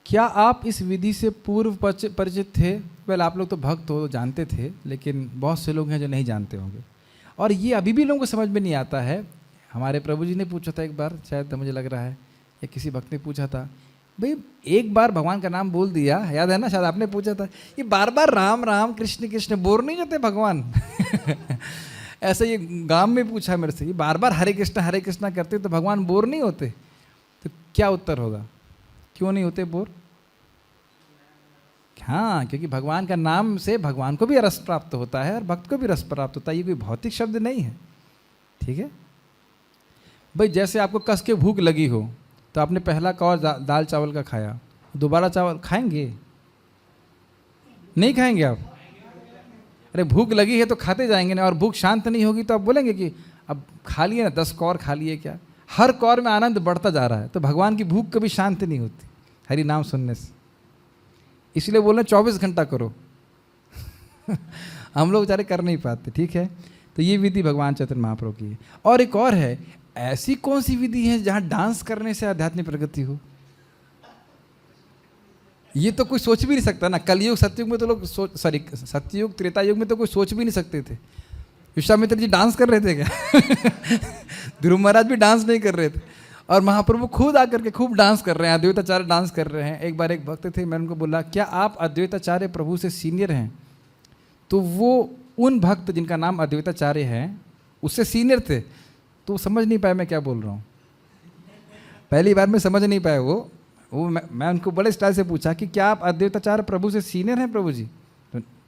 क्या आप इस विधि से पूर्व परिचित थे? वेल, आप लोग तो भक्त हो, जानते थे, लेकिन बहुत से लोग हैं जो नहीं जानते होंगे, और ये अभी भी लोगों को समझ में नहीं आता है। हमारे प्रभु जी ने पूछा था एक बार, शायद मुझे लग रहा है, या किसी भक्त ने पूछा था, भाई एक बार भगवान का नाम बोल दिया, याद है ना, शायद आपने पूछा था, ये बार बार राम राम कृष्ण कृष्ण बोर नहीं जाते भगवान? ऐसा ये गांव में पूछा मेरे से, ये बार बार हरे कृष्णा करते तो भगवान बोर नहीं होते? तो क्या उत्तर होगा? क्यों नहीं होते बोर? हाँ, क्योंकि भगवान का नाम से भगवान को भी रस प्राप्त होता है और भक्त को भी रस प्राप्त होता है। ये कोई भौतिक शब्द नहीं है, ठीक है भाई। जैसे आपको कस के भूख लगी हो, तो आपने पहला कौर दाल चावल का खाया, दोबारा चावल खाएंगे? नहीं खाएंगे आप? अरे भूख लगी है तो खाते जाएंगे ना, और भूख शांत नहीं होगी तो आप बोलेंगे कि अब खा लिए ना, 10 कौर खा लिए क्या? हर कौर में आनंद बढ़ता जा रहा है। तो भगवान की भूख कभी शांत नहीं होती हरि नाम सुनने से, इसलिए बोल रहे 24 घंटा करो। हम लोग बेचारे कर नहीं पाते, ठीक है। तो ये विधि भगवान चैतन्य महाप्रभु की है। और एक और है, ऐसी कौन सी विधि है जहां डांस करने से आध्यात्मिक प्रगति हो? ये तो कोई सोच भी नहीं सकता ना। कलयुग सतयुग में तो लोग सतयुग त्रेता युग में तो कोई सोच भी नहीं सकते थे। विश्वामित्र जी डांस कर रहे थे क्या? ध्रुव महाराज भी डांस नहीं कर रहे थे, और महाप्रभु खुद आकर के खूब डांस कर रहे हैं, अद्वैताचार्य डांस कर रहे हैं। एक बार एक भक्त थे, मैंने उनको बोला, क्या आप अद्वैताचार्य प्रभु से सीनियर हैं? तो वो उन भक्त जिनका नाम अद्वैताचार्य है उससे सीनियर थे, तो समझ नहीं पाए मैं क्या बोल रहा हूँ। पहली बार में समझ नहीं पाए वो मैं उनको बड़े स्टाइल से पूछा कि क्या आप अद्वैताचार्य प्रभु से सीनियर हैं प्रभु जी?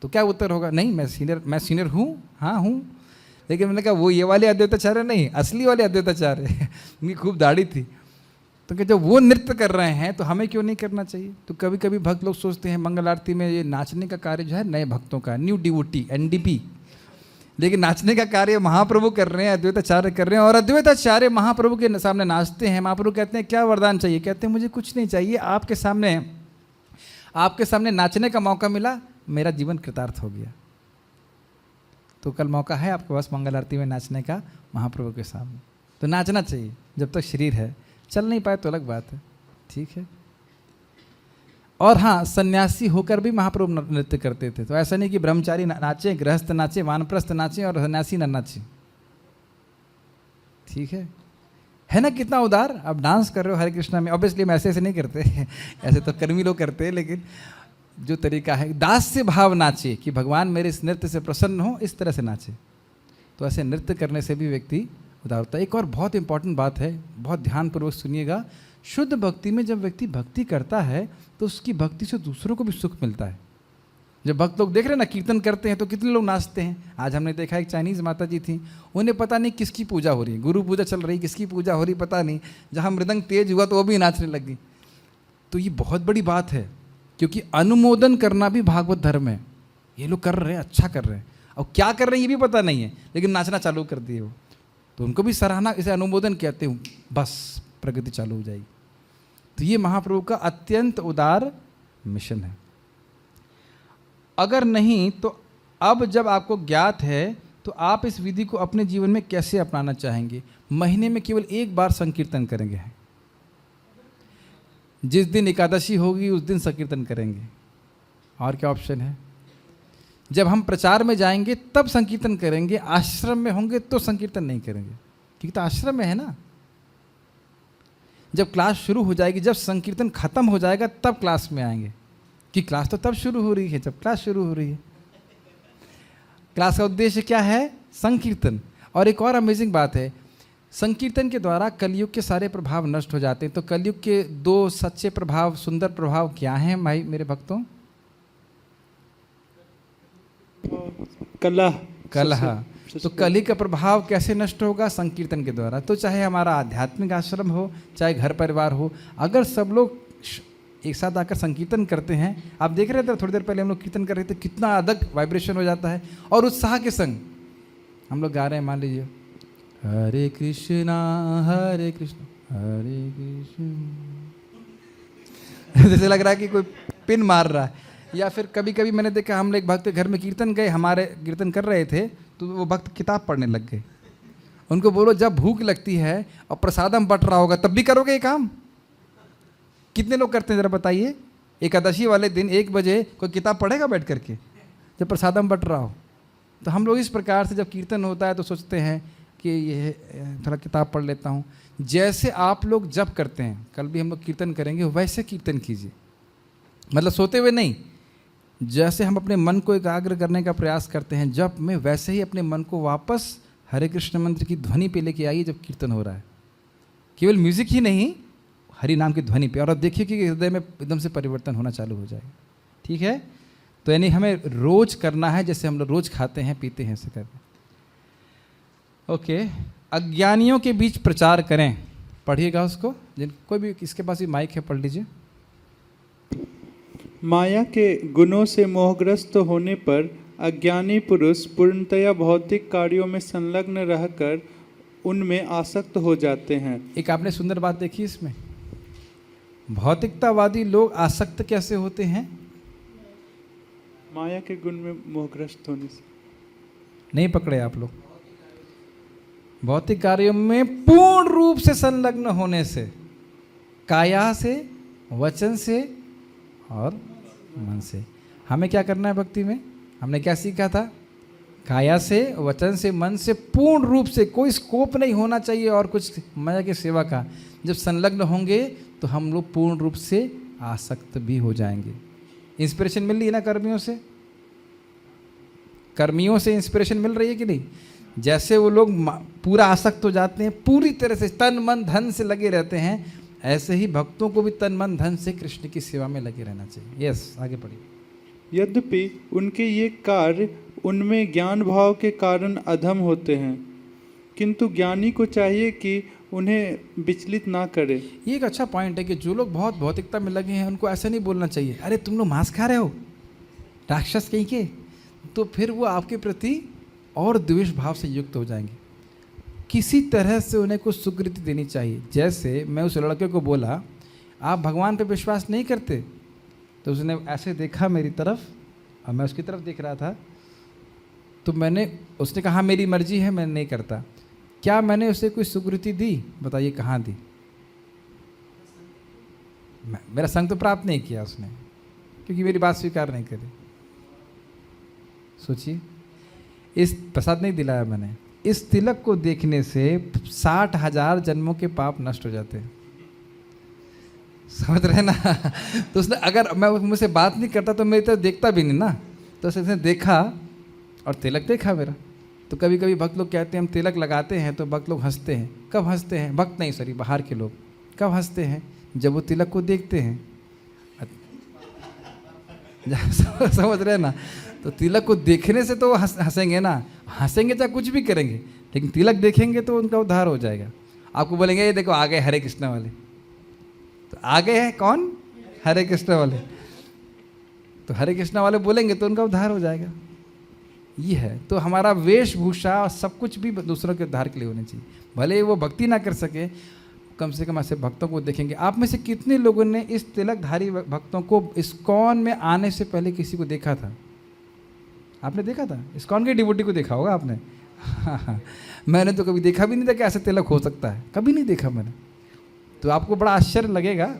तो क्या उत्तर होगा? नहीं, मैं सीनियर हूँ, हाँ हूँ। लेकिन मैंने कहा वो ये वाले अद्वैताचार्य नहीं, असली वाले अद्वैताचार्य। उनकी खूब दाढ़ी थी। तो कि जब वो नृत्य कर रहे हैं तो हमें क्यों नहीं करना चाहिए? तो कभी कभी भक्त लोग सोचते हैं मंगल आरती में ये नाचने का कार्य जो है नए भक्तों का, न्यू डिवोटी, NDP, लेकिन नाचने का कार्य महाप्रभु कर रहे हैं, अद्वैताचार्य कर रहे हैं, और अद्वैताचार्य महाप्रभु के सामने नाचते हैं। महाप्रभु कहते हैं क्या वरदान चाहिए? कहते हैं मुझे कुछ नहीं चाहिए, आपके सामने नाचने का मौका मिला, मेरा जीवन कृतार्थ हो गया। तो कल मौका है आपके पास मंगल आरती में नाचने का महाप्रभु के सामने, तो नाचना चाहिए जब तक शरीर है। चल नहीं पाए तो अलग बात है, ठीक है। और हाँ, सन्यासी होकर भी महाप्रभु नृत्य करते थे। तो ऐसा नहीं कि ब्रह्मचारी नाचे, गृहस्थ नाचे, वानप्रस्थ नाचे और सन्यासी न नाचे, ठीक है ना? कितना उदार। अब डांस कर रहे हो हरे कृष्णा में, ऑब्वियसली हम ऐसे नहीं करते ऐसे तो कर्मी लोग करते हैं, लेकिन जो तरीका है दास्य भाव नाचे कि भगवान मेरे इस नृत्य से प्रसन्न हो, इस तरह से नाचे। तो ऐसे नृत्य करने से भी व्यक्ति उदार होता है। एक और बहुत इंपॉर्टेंट बात है, बहुत ध्यानपूर्वक सुनिएगा। शुद्ध भक्ति में जब व्यक्ति भक्ति करता है तो उसकी भक्ति से दूसरों को भी सुख मिलता है। जब भक्त लोग देख रहे हैं ना कीर्तन करते हैं तो कितने लोग नाचते हैं। आज हमने देखा एक चाइनीज़ माता जी थी, उन्हें पता नहीं किसकी पूजा हो रही है, गुरु पूजा चल रही, किसकी पूजा हो रही पता नहीं, जहाँ मृदंग तेज हुआ तो वो भी नाचने लगी। तो ये बहुत बड़ी बात है, क्योंकि अनुमोदन करना भी भागवत धर्म है। ये लोग कर रहे हैं, अच्छा कर रहे हैं, और क्या कर रहे हैं ये भी पता नहीं है, लेकिन नाचना चालू कर दिए वो, तो उनको भी सराहना, इसे अनुमोदन कहते हूँ, बस प्रगति चालू हो जाएगी। तो ये महाप्रभु का अत्यंत उदार मिशन है। अगर नहीं तो अब जब आपको ज्ञात है तो आप इस विधि को अपने जीवन में कैसे अपनाना चाहेंगे? महीने में केवल एक बार संकीर्तन करेंगे, जिस दिन एकादशी होगी उस दिन संकीर्तन करेंगे, और क्या ऑप्शन है? जब हम प्रचार में जाएंगे तब संकीर्तन करेंगे, आश्रम में होंगे तो संकीर्तन नहीं करेंगे, क्योंकि तो आश्रम में है ना। जब क्लास शुरू हो जाएगी, जब संकीर्तन खत्म हो जाएगा तब क्लास में आएंगे, कि क्लास तो तब शुरू हो रही है जब क्लास शुरू हो रही है। क्लास का उद्देश्य क्या है? संकीर्तन। और एक और अमेजिंग बात है, संकीर्तन के द्वारा कलयुग के सारे प्रभाव नष्ट हो जाते हैं। तो कलयुग के 2 सच्चे प्रभाव, सुंदर प्रभाव क्या हैं भाई मेरे भक्तों? कलह। तो कली का प्रभाव कैसे नष्ट होगा? संकीर्तन के द्वारा। तो चाहे हमारा आध्यात्मिक आश्रम हो, चाहे घर परिवार हो, अगर सब लोग एक साथ आकर संकीर्तन करते हैं, आप देख रहे थे थोड़ी देर पहले हम लोग कीर्तन कर रहे थे, कितना अधिक वाइब्रेशन हो जाता है, और उत्साह के संग हम लोग गा रहे हैं, मान लीजिए हरे कृष्णा हरे कृष्ण हरे कृष्ण, जैसे लग रहा है कि कोई पिन मार रहा है। या फिर कभी कभी मैंने देखा, हम लोग एक भक्त के घर में कीर्तन गए, हमारे कीर्तन कर रहे थे, तो वो भक्त किताब पढ़ने लग गए। उनको बोलो जब भूख लगती है और प्रसादम बट रहा होगा तब भी करोगे ये काम? कितने लोग करते हैं जरा बताइए? एकादशी वाले दिन 1 बजे कोई किताब पढ़ेगा बैठ करके जब प्रसादम बट रहा हो? तो हम लोग इस प्रकार से जब कीर्तन होता है तो सोचते हैं कि ये थोड़ा किताब पढ़ लेता हूँ। जैसे आप लोग जप करते हैं, कल भी हम लोग कीर्तन करेंगे, वैसे कीर्तन कीजिए, मतलब सोते हुए नहीं। जैसे हम अपने मन को एकाग्र करने का प्रयास करते हैं जप में, वैसे ही अपने मन को वापस हरे कृष्ण मंत्र की ध्वनि पे लेके आइए जब कीर्तन हो रहा है। केवल म्यूजिक ही नहीं, हरि नाम की ध्वनि पे, और अब देखिए कि हृदय में एकदम से परिवर्तन होना चालू हो जाएगा। ठीक है? तो यानी हमें रोज करना है, जैसे हम लोग रोज खाते हैं पीते हैं, ऐसे करना। ओके। अज्ञानियों के बीच प्रचार करें, पढ़िएगा उसको, जिन कोई भी इसके पास भी माइक है पढ़ लीजिए। माया के गुणों से मोहग्रस्त होने पर अज्ञानी पुरुष पूर्णतया भौतिक कार्यों में संलग्न रहकर उनमें आसक्त हो जाते हैं। एक आपने सुंदर बात देखी इसमें, भौतिकतावादी लोग आसक्त कैसे होते हैं? माया के गुण में मोहग्रस्त होने से। नहीं पकड़े आप लोग? भौतिक कार्यों में पूर्ण रूप से संलग्न होने से, काया से, वचन से और मन से। हमें क्या करना है भक्ति में? हमने क्या सीखा था? काया से, वचन से, मन से पूर्ण रूप से, कोई स्कोप नहीं होना चाहिए और कुछ माया की सेवा का। जब संलग्न होंगे तो हम लोग पूर्ण रूप से आसक्त भी हो जाएंगे। इंस्पिरेशन मिल रही है ना कर्मियों से? कर्मियों से इंस्पिरेशन मिल रही है कि नहीं? जैसे वो लोग पूरा आसक्त हो जाते हैं, पूरी तरह से तन मन धन से लगे रहते हैं, ऐसे ही भक्तों को भी तन मन धन से कृष्ण की सेवा में लगे रहना चाहिए। यस, आगे पढ़िए। यद्यपि उनके ये कार्य उनमें ज्ञान भाव के कारण अधम होते हैं, किंतु ज्ञानी को चाहिए कि उन्हें विचलित ना करे। ये एक अच्छा पॉइंट है कि जो लोग बहुत भौतिकता में लगे हैं उनको ऐसा नहीं बोलना चाहिए, अरे तुम लोग मांस खा रहे हो, राक्षस कहीं के, तो फिर वो आपके प्रति और द्वेष भाव से युक्त हो जाएंगे। किसी तरह से उन्हें कुछ सुकृति देनी चाहिए। जैसे मैं उस लड़के को बोला, आप भगवान पे विश्वास नहीं करते, तो उसने ऐसे देखा मेरी तरफ और मैं उसकी तरफ देख रहा था, तो उसने कहा मेरी मर्जी है, मैं नहीं करता। क्या मैंने उसे कोई सुकृति दी? बताइए कहाँ दी? मेरा संग तो प्राप्त नहीं किया उसने, क्योंकि मेरी बात स्वीकार नहीं करी। सोचिए, इस प्रसाद नहीं दिलाया मैंने, इस तिलक को देखने से 60,000 जन्मों के पाप नष्ट हो जाते हैं। समझ रहे ना? तो उसने, अगर मैं मुझसे बात नहीं करता तो मेरी तरफ देखता भी नहीं ना, तो उसने देखा और तिलक देखा मेरा। तो कभी कभी भक्त लोग कहते हैं हम तिलक लगाते हैं, तो भक्त लोग हंसते हैं। कब हंसते हैं? भक्त नहीं, सॉरी, बाहर के लोग। कब हंसते हैं? जब वो तिलक को देखते हैं। समझ रहे हैं ना? तो तिलक को देखने से तो वो हंसेंगे ना, हंसेंगे चाहे कुछ भी करेंगे, लेकिन तिलक देखेंगे तो उनका उद्धार हो जाएगा। आपको बोलेंगे ये देखो आ गए हरे कृष्ण वाले, तो आ गए हैं कौन? हरे कृष्ण वाले। तो हरे कृष्ण वाले बोलेंगे तो उनका उद्धार हो जाएगा। ये है। तो हमारा वेशभूषा और सब कुछ भी दूसरों के उद्धार के लिए होनी चाहिए। भले वो भक्ति ना कर सके, कम से कम ऐसे भक्तों को देखेंगे। आप में से कितने लोगों ने इस तिलकधारी भक्तों को इस्कॉन में आने से पहले किसी को देखा था? आपने देखा था? इस्कॉन के डिवोटी को देखा होगा आपने। हाँ, मैंने तो कभी देखा भी नहीं था कि ऐसे तिलक हो सकता है, कभी नहीं देखा मैंने। तो आपको बड़ा आश्चर्य लगेगा।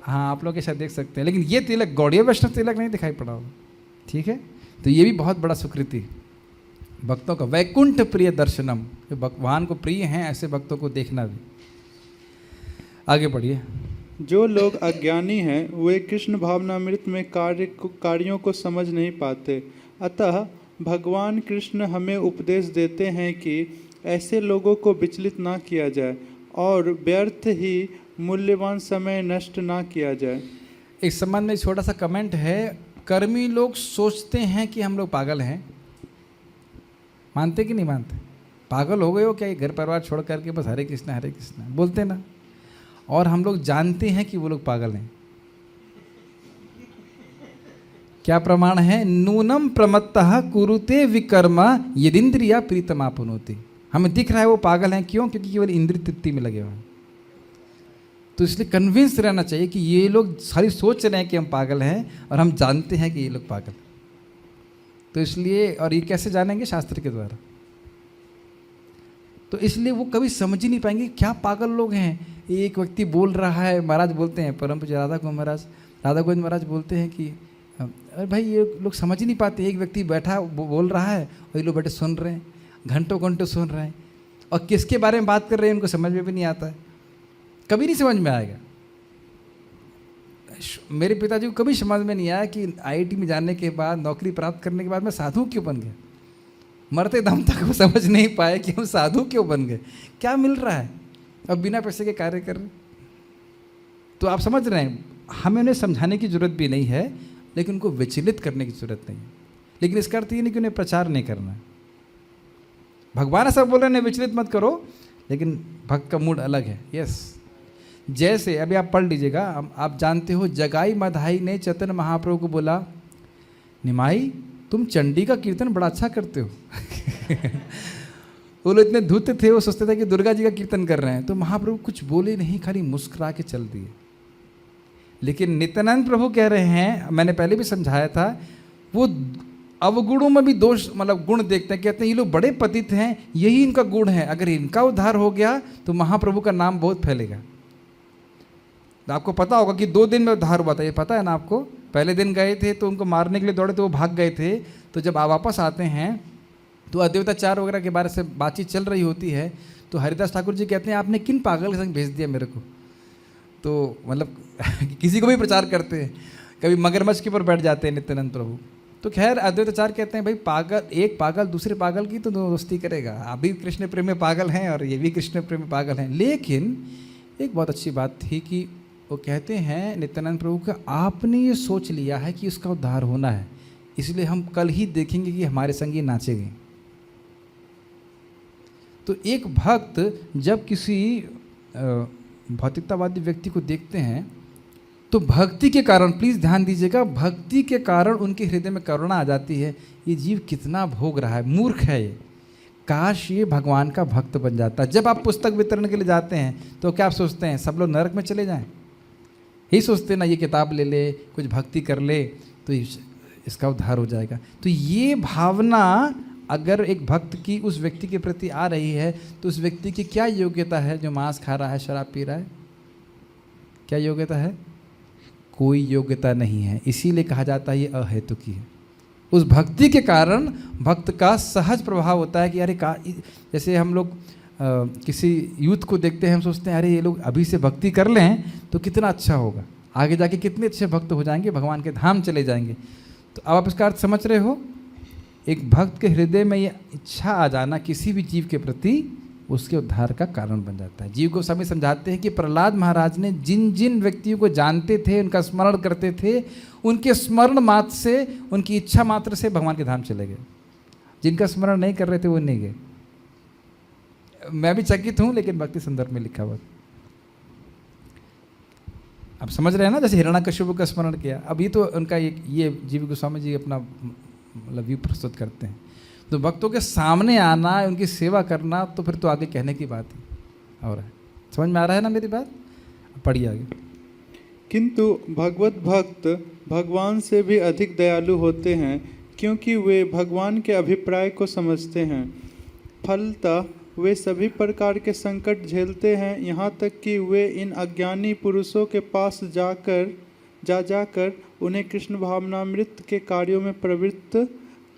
हाँ, आप लोग ये शायद देख सकते हैं, लेकिन ये तिलक गौड़ीय वैष्णव तिलक नहीं दिखाई पड़ा होगा। ठीक है, तो ये भी बहुत बड़ा सुकृति भक्तों का। वैकुंठ प्रिय दर्शनम, जो भगवान को प्रिय हैं ऐसे भक्तों को देखना भी। आगे बढ़िए। जो लोग अज्ञानी हैं वे कृष्ण भावनामृत में कार्यों को समझ नहीं पाते, अतः भगवान कृष्ण हमें उपदेश देते हैं कि ऐसे लोगों को विचलित ना किया जाए और व्यर्थ ही मूल्यवान समय नष्ट ना किया जाए। इस संबंध में छोटा सा कमेंट है। कर्मी लोग सोचते हैं कि हम लोग पागल हैं। मानते कि नहीं मानते? पागल हो गए हो क्या? घर परिवार छोड़ करके बस हरे कृष्ण बोलते ना। और हम लोग जानते हैं कि वो लोग पागल हैं। क्या प्रमाण है? नूनम प्रमत्तः कुरुते विकर्मा यदिंद्रिया प्रीतमापनोति। हमें दिख रहा है वो पागल हैं। क्यों? क्योंकि केवल इंद्रिय तृप्ति में लगे हुए हैं। तो इसलिए कन्विंस रहना चाहिए कि ये लोग सारी सोच रहे हैं कि हम पागल हैं और हम जानते हैं कि ये लोग पागल। तो इसलिए, और ये कैसे जानेंगे? शास्त्र के द्वारा। तो इसलिए वो कभी समझ ही नहीं पाएंगे क्या पागल लोग हैं। एक व्यक्ति बोल रहा है, महाराज बोलते हैं, परम पूज्य राधा गोविंद महाराज बोलते हैं कि अरे भाई ये लोग समझ ही नहीं पाते। एक व्यक्ति बैठा बोल रहा है और ये लोग बैठे सुन रहे हैं, घंटों घंटों सुन रहे हैं, और किसके बारे में बात कर रहे हैं उनको समझ में भी नहीं आता है। कभी नहीं समझ में आएगा। मेरे पिताजी को कभी समझ में नहीं आया कि IIT में जाने के बाद, नौकरी प्राप्त करने के बाद मैं साधु क्यों बन गया। मरते दम तक वो समझ नहीं पाए कि हम साधु क्यों बन गए, क्या मिल रहा है, अब बिना पैसे के कार्य कर रहे। तो आप समझ रहे हैं, हमें उन्हें समझाने की जरूरत भी नहीं है, लेकिन उनको विचलित करने की जरूरत नहीं है। लेकिन इसका अर्थ ये नहीं कि उन्हें प्रचार नहीं करना है। भगवान ऐसा बोल रहे हैं विचलित मत करो, लेकिन भक्त का मूड अलग है। यस, जैसे अभी आप पढ़ लीजिएगा, आप जानते हो जगाई मधाई ने चैतन्य महाप्रभु को बोला, निमाई तुम चंडी का कीर्तन बड़ा अच्छा करते हो। वो लोग इतने धूत थे, वो सोचते थे कि दुर्गा जी का कीर्तन कर रहे हैं। तो महाप्रभु कुछ बोले नहीं, खाली मुस्कुरा के चल दिए। लेकिन नित्यानंद प्रभु कह रहे हैं, मैंने पहले भी समझाया था, वो अवगुणों में भी दोष, मतलब गुण देखते हैं। कहते हैं ये लोग बड़े पतित हैं, यही इनका गुण है, अगर इनका उद्धार हो गया तो महाप्रभु का नाम बहुत फैलेगा। तो आपको पता होगा कि 2 दिन में उद्धार हुआ था, ये पता है ना आपको। पहले दिन गए थे तो उनको मारने के लिए दौड़े, तो वो भाग गए थे। तो जब आप वापस आते हैं तो अद्वैताचार वगैरह के बारे से बातचीत चल रही होती है, तो हरिदास ठाकुर जी कहते हैं आपने किन पागल के संग भेज दिया मेरे को। तो मतलब किसी को भी प्रचार करते हैं, कभी मगरमच्छ के ऊपर बैठ जाते हैं नित्यानंद प्रभु। तो खैर अद्वैताचार्य कहते हैं भाई पागल, एक पागल दूसरे पागल की तो दोस्ती करेगा। अभी कृष्ण प्रेम में पागल हैं और ये भी कृष्ण प्रेम में पागल हैं। लेकिन एक बहुत अच्छी बात थी कि वो कहते हैं नित्यानंद प्रभु का, आपने ये सोच लिया है कि उसका उद्धार होना है, इसलिए हम कल ही देखेंगे कि हमारे संग ये नाचेंगे। तो एक भक्त जब किसी भौतिकतावादी व्यक्ति को देखते हैं तो भक्ति के कारण, प्लीज़ ध्यान दीजिएगा, भक्ति के कारण उनके हृदय में करुणा आ जाती है। ये जीव कितना भोग रहा है, मूर्ख है ये, काश ये भगवान का भक्त बन जाता। जब आप पुस्तक वितरण के लिए जाते हैं तो क्या आप सोचते हैं सब लोग नरक में चले जाएं? यही सोचते हैं ना, ये किताब ले ले, कुछ भक्ति कर ले तो इसका उद्धार हो जाएगा। तो ये भावना अगर एक भक्त की उस व्यक्ति के प्रति आ रही है तो उस व्यक्ति की क्या योग्यता है जो मांस खा रहा है, शराब पी रहा है? क्या योग्यता है? कोई योग्यता नहीं है। इसीलिए कहा जाता है ये अहेतुकी है। उस भक्ति के कारण भक्त का सहज प्रभाव होता है कि अरे जैसे हम लोग किसी यूथ को देखते हैं, हम सोचते हैं अरे ये लोग अभी से भक्ति कर लें तो कितना अच्छा होगा, आगे जाके कितने अच्छे भक्त हो जाएंगे, भगवान के धाम चले जाएंगे। तो अब आप इसका अर्थ समझ रहे हो? एक भक्त के हृदय में ये इच्छा आ जाना किसी भी जीव के प्रति, उसके उद्धार का कारण बन जाता है। जीव गोस्वामी समझाते हैं कि प्रहलाद महाराज ने जिन जिन व्यक्तियों को जानते थे, उनका स्मरण करते थे, उनके स्मरण मात्र से, उनकी इच्छा मात्र से भगवान के धाम चले गए। जिनका स्मरण नहीं कर रहे थे वो नहीं गए। मैं भी चकित हूँ, लेकिन भक्ति संदर्भ में लिखा हुआ। अब समझ रहे हैं ना, जैसे हिरण्यकश्यप का स्मरण किया। अभी तो उनका ये जीव गोस्वामी जी अपना मतलब व्यू प्रस्तुत करते हैं। तो भक्तों के सामने आना, उनकी सेवा करना, तो फिर तो आगे कहने की बात है। और समझ में आ रहा है ना मेरी बात? पढ़िए आगे। किंतु भगवत भक्त भगवान से भी अधिक दयालु होते हैं, क्योंकि वे भगवान के अभिप्राय को समझते हैं। फलतः वे सभी प्रकार के संकट झेलते हैं, यहाँ तक कि वे इन अज्ञानी पुरुषों के पास जाकर उन्हें कृष्ण भावनामृत के कार्यों में प्रवृत्त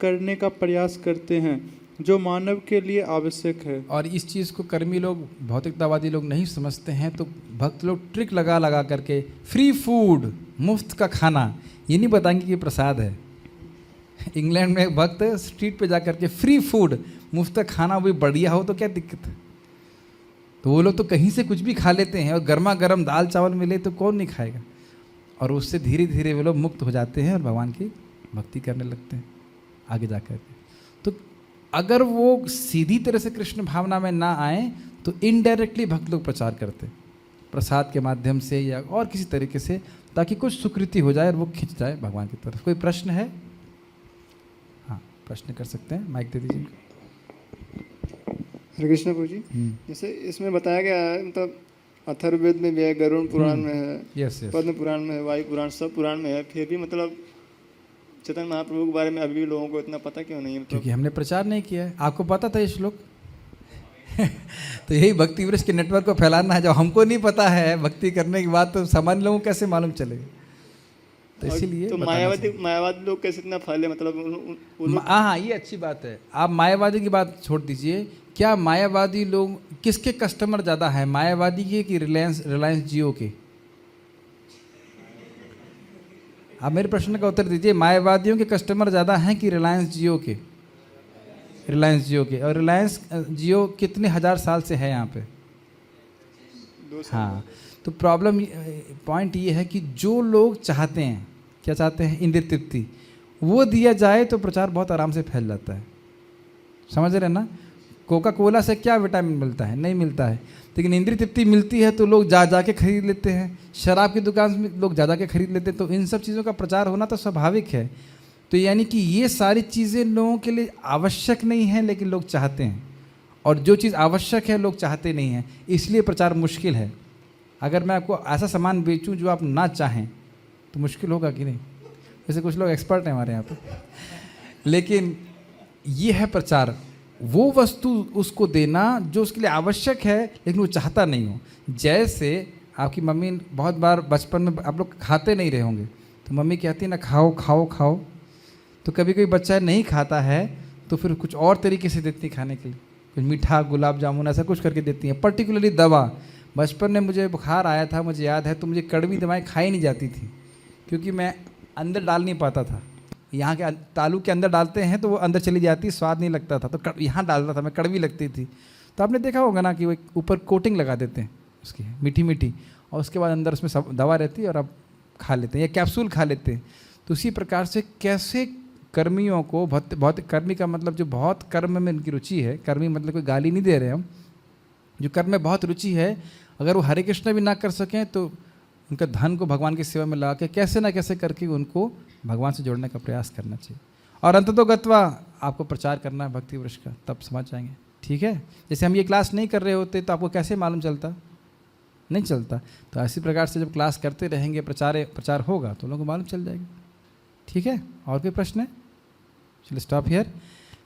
करने का प्रयास करते हैं, जो मानव के लिए आवश्यक है। और इस चीज़ को कर्मी लोग, भौतिकतावादी लोग नहीं समझते हैं, तो भक्त लोग ट्रिक लगा करके फ्री फूड, मुफ्त का खाना, ये नहीं बताएंगे कि प्रसाद है। इंग्लैंड में एक भक्त स्ट्रीट पे जा करके फ्री फूड, मुफ्त का खाना, वो भी बढ़िया हो तो क्या दिक्कत है। तो वो लोग तो कहीं से कुछ भी खा लेते हैं, और गर्मा गर्म दाल चावल मिले तो कौन नहीं खाएगा। और उससे धीरे धीरे वे लोग मुक्त हो जाते हैं और भगवान की भक्ति करने लगते हैं आगे जा कर के। तो अगर वो सीधी तरह से कृष्ण भावना में ना आए तो इनडायरेक्टली भक्त लोग प्रचार करते हैं, प्रसाद के माध्यम से या और किसी तरीके से, ताकि कुछ सुकृति हो जाए और वो खिंच जाए भगवान की तरफ। कोई प्रश्न है? हाँ, प्रश्न कर सकते हैं, माइक दे दीजिए। हरे कृष्ण प्रभु जी, जैसे इसमें बताया गया है, मतलब अथर्ववेद में भी है, गरुड़ पुराण में है, पद्म पुराण में है, वायु पुराण, सब पुराण में है, फिर भी मतलब चैतन्य महाप्रभु के बारे में अभी भी लोगों को इतना पता क्यों नहीं है? क्योंकि हमने प्रचार नहीं किया है। आपको पता था ये श्लोक? तो यही भक्ति वृक्ष के नेटवर्क को फैलाना है। जब हमको नहीं पता है भक्ति करने की बात, तो सामान्य लोगों को कैसे मालूम चलेगा? तो इसीलिए तो मायावादी लोग कैसे इतना फैले, मतलब हाँ, ये अच्छी बात है। आप मायावादी की बात छोड़ दीजिए। क्या मायावादी लोग, किसके कस्टमर ज़्यादा है, मायावादी के कि रिलायंस जियो के? आप मेरे प्रश्न का उत्तर दीजिए। मायावादियों के कस्टमर ज़्यादा हैं कि रिलायंस जियो के? रिलायंस जियो के। और रिलायंस जियो कितने हज़ार साल से है यहाँ पे? हाँ, तो प्रॉब्लम, पॉइंट ये है कि जो लोग चाहते हैं, क्या चाहते हैं? इंद्रिय तृप्ति, वो दिया जाए तो प्रचार बहुत आराम से फैल जाता है। समझ रहे ना? कोका कोला से क्या विटामिन मिलता है? नहीं मिलता है। लेकिन इंद्रिय तृप्ति मिलती है तो लोग जा के खरीद लेते हैं। शराब की दुकान में लोग जा के खरीद लेते हैं। तो इन सब चीज़ों का प्रचार होना तो स्वाभाविक है। तो यानी कि ये सारी चीज़ें लोगों के लिए आवश्यक नहीं है, लेकिन लोग चाहते हैं। और जो चीज़ आवश्यक है लोग चाहते नहीं हैं, इसलिए प्रचार मुश्किल है। अगर मैं आपको ऐसा सामान बेचूं जो आप ना चाहें तो मुश्किल होगा कि नहीं? जैसे कुछ लोग एक्सपर्ट हैं हमारे यहाँ पे। लेकिन ये है प्रचार, वो वस्तु उसको देना जो उसके लिए आवश्यक है लेकिन वो चाहता नहीं हो। जैसे आपकी मम्मी, बहुत बार बचपन में आप लोग खाते नहीं रहे होंगे, तो मम्मी कहती है ना, खाओ खाओ खाओ। तो कभी कोई बच्चा नहीं खाता है तो फिर कुछ और तरीके से देती है खाने के लिए, कुछ मीठा, गुलाब जामुन, ऐसा कुछ करके देती हैं। पर्टिकुलरली दवा, बचपन में मुझे बुखार आया था, मुझे याद है, तो मुझे कड़वी दवाएं खाई नहीं जाती थी, क्योंकि मैं अंदर डाल नहीं पाता था। यहाँ के तालू के अंदर डालते हैं तो वो अंदर चली जाती, स्वाद नहीं लगता था, तो यहाँ डालता था मैं, कड़वी लगती थी। तो आपने देखा होगा ना कि वो ऊपर कोटिंग लगा देते हैं उसकी, मीठी मीठी, और उसके बाद अंदर उसमें सब दवा रहती है और आप खा लेते हैं या कैप्सूल खा लेते हैं। तो उसी प्रकार से कैसे कर्मियों को, बहुत कर्मी का मतलब जो बहुत कर्म में उनकी रुचि है, कर्मी मतलब कोई गाली नहीं दे रहे हम, जो कर्म में बहुत रुचि है, अगर वो हरे कृष्ण भी ना कर सकें तो उनका धन को भगवान की सेवा में लगा के कैसे ना कैसे करके उनको भगवान से जोड़ने का प्रयास करना चाहिए। और अंततोगत्वा आपको प्रचार करना है भक्ति वृक्ष का, तब समझ जाएंगे। ठीक है? जैसे हम ये क्लास नहीं कर रहे होते तो आपको कैसे मालूम चलता? नहीं चलता। तो इसी प्रकार से जब क्लास करते रहेंगे, प्रचार होगा तो लोगों को मालूम चल जाएगा। ठीक है? और कोई प्रश्न है? चलिए स्टॉप हियर।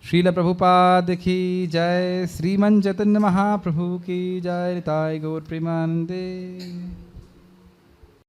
श्रील प्रभुपाद की जय, श्रीमन चैतन्य महाप्रभु की जय, निताय गौर प्रेमानंदे।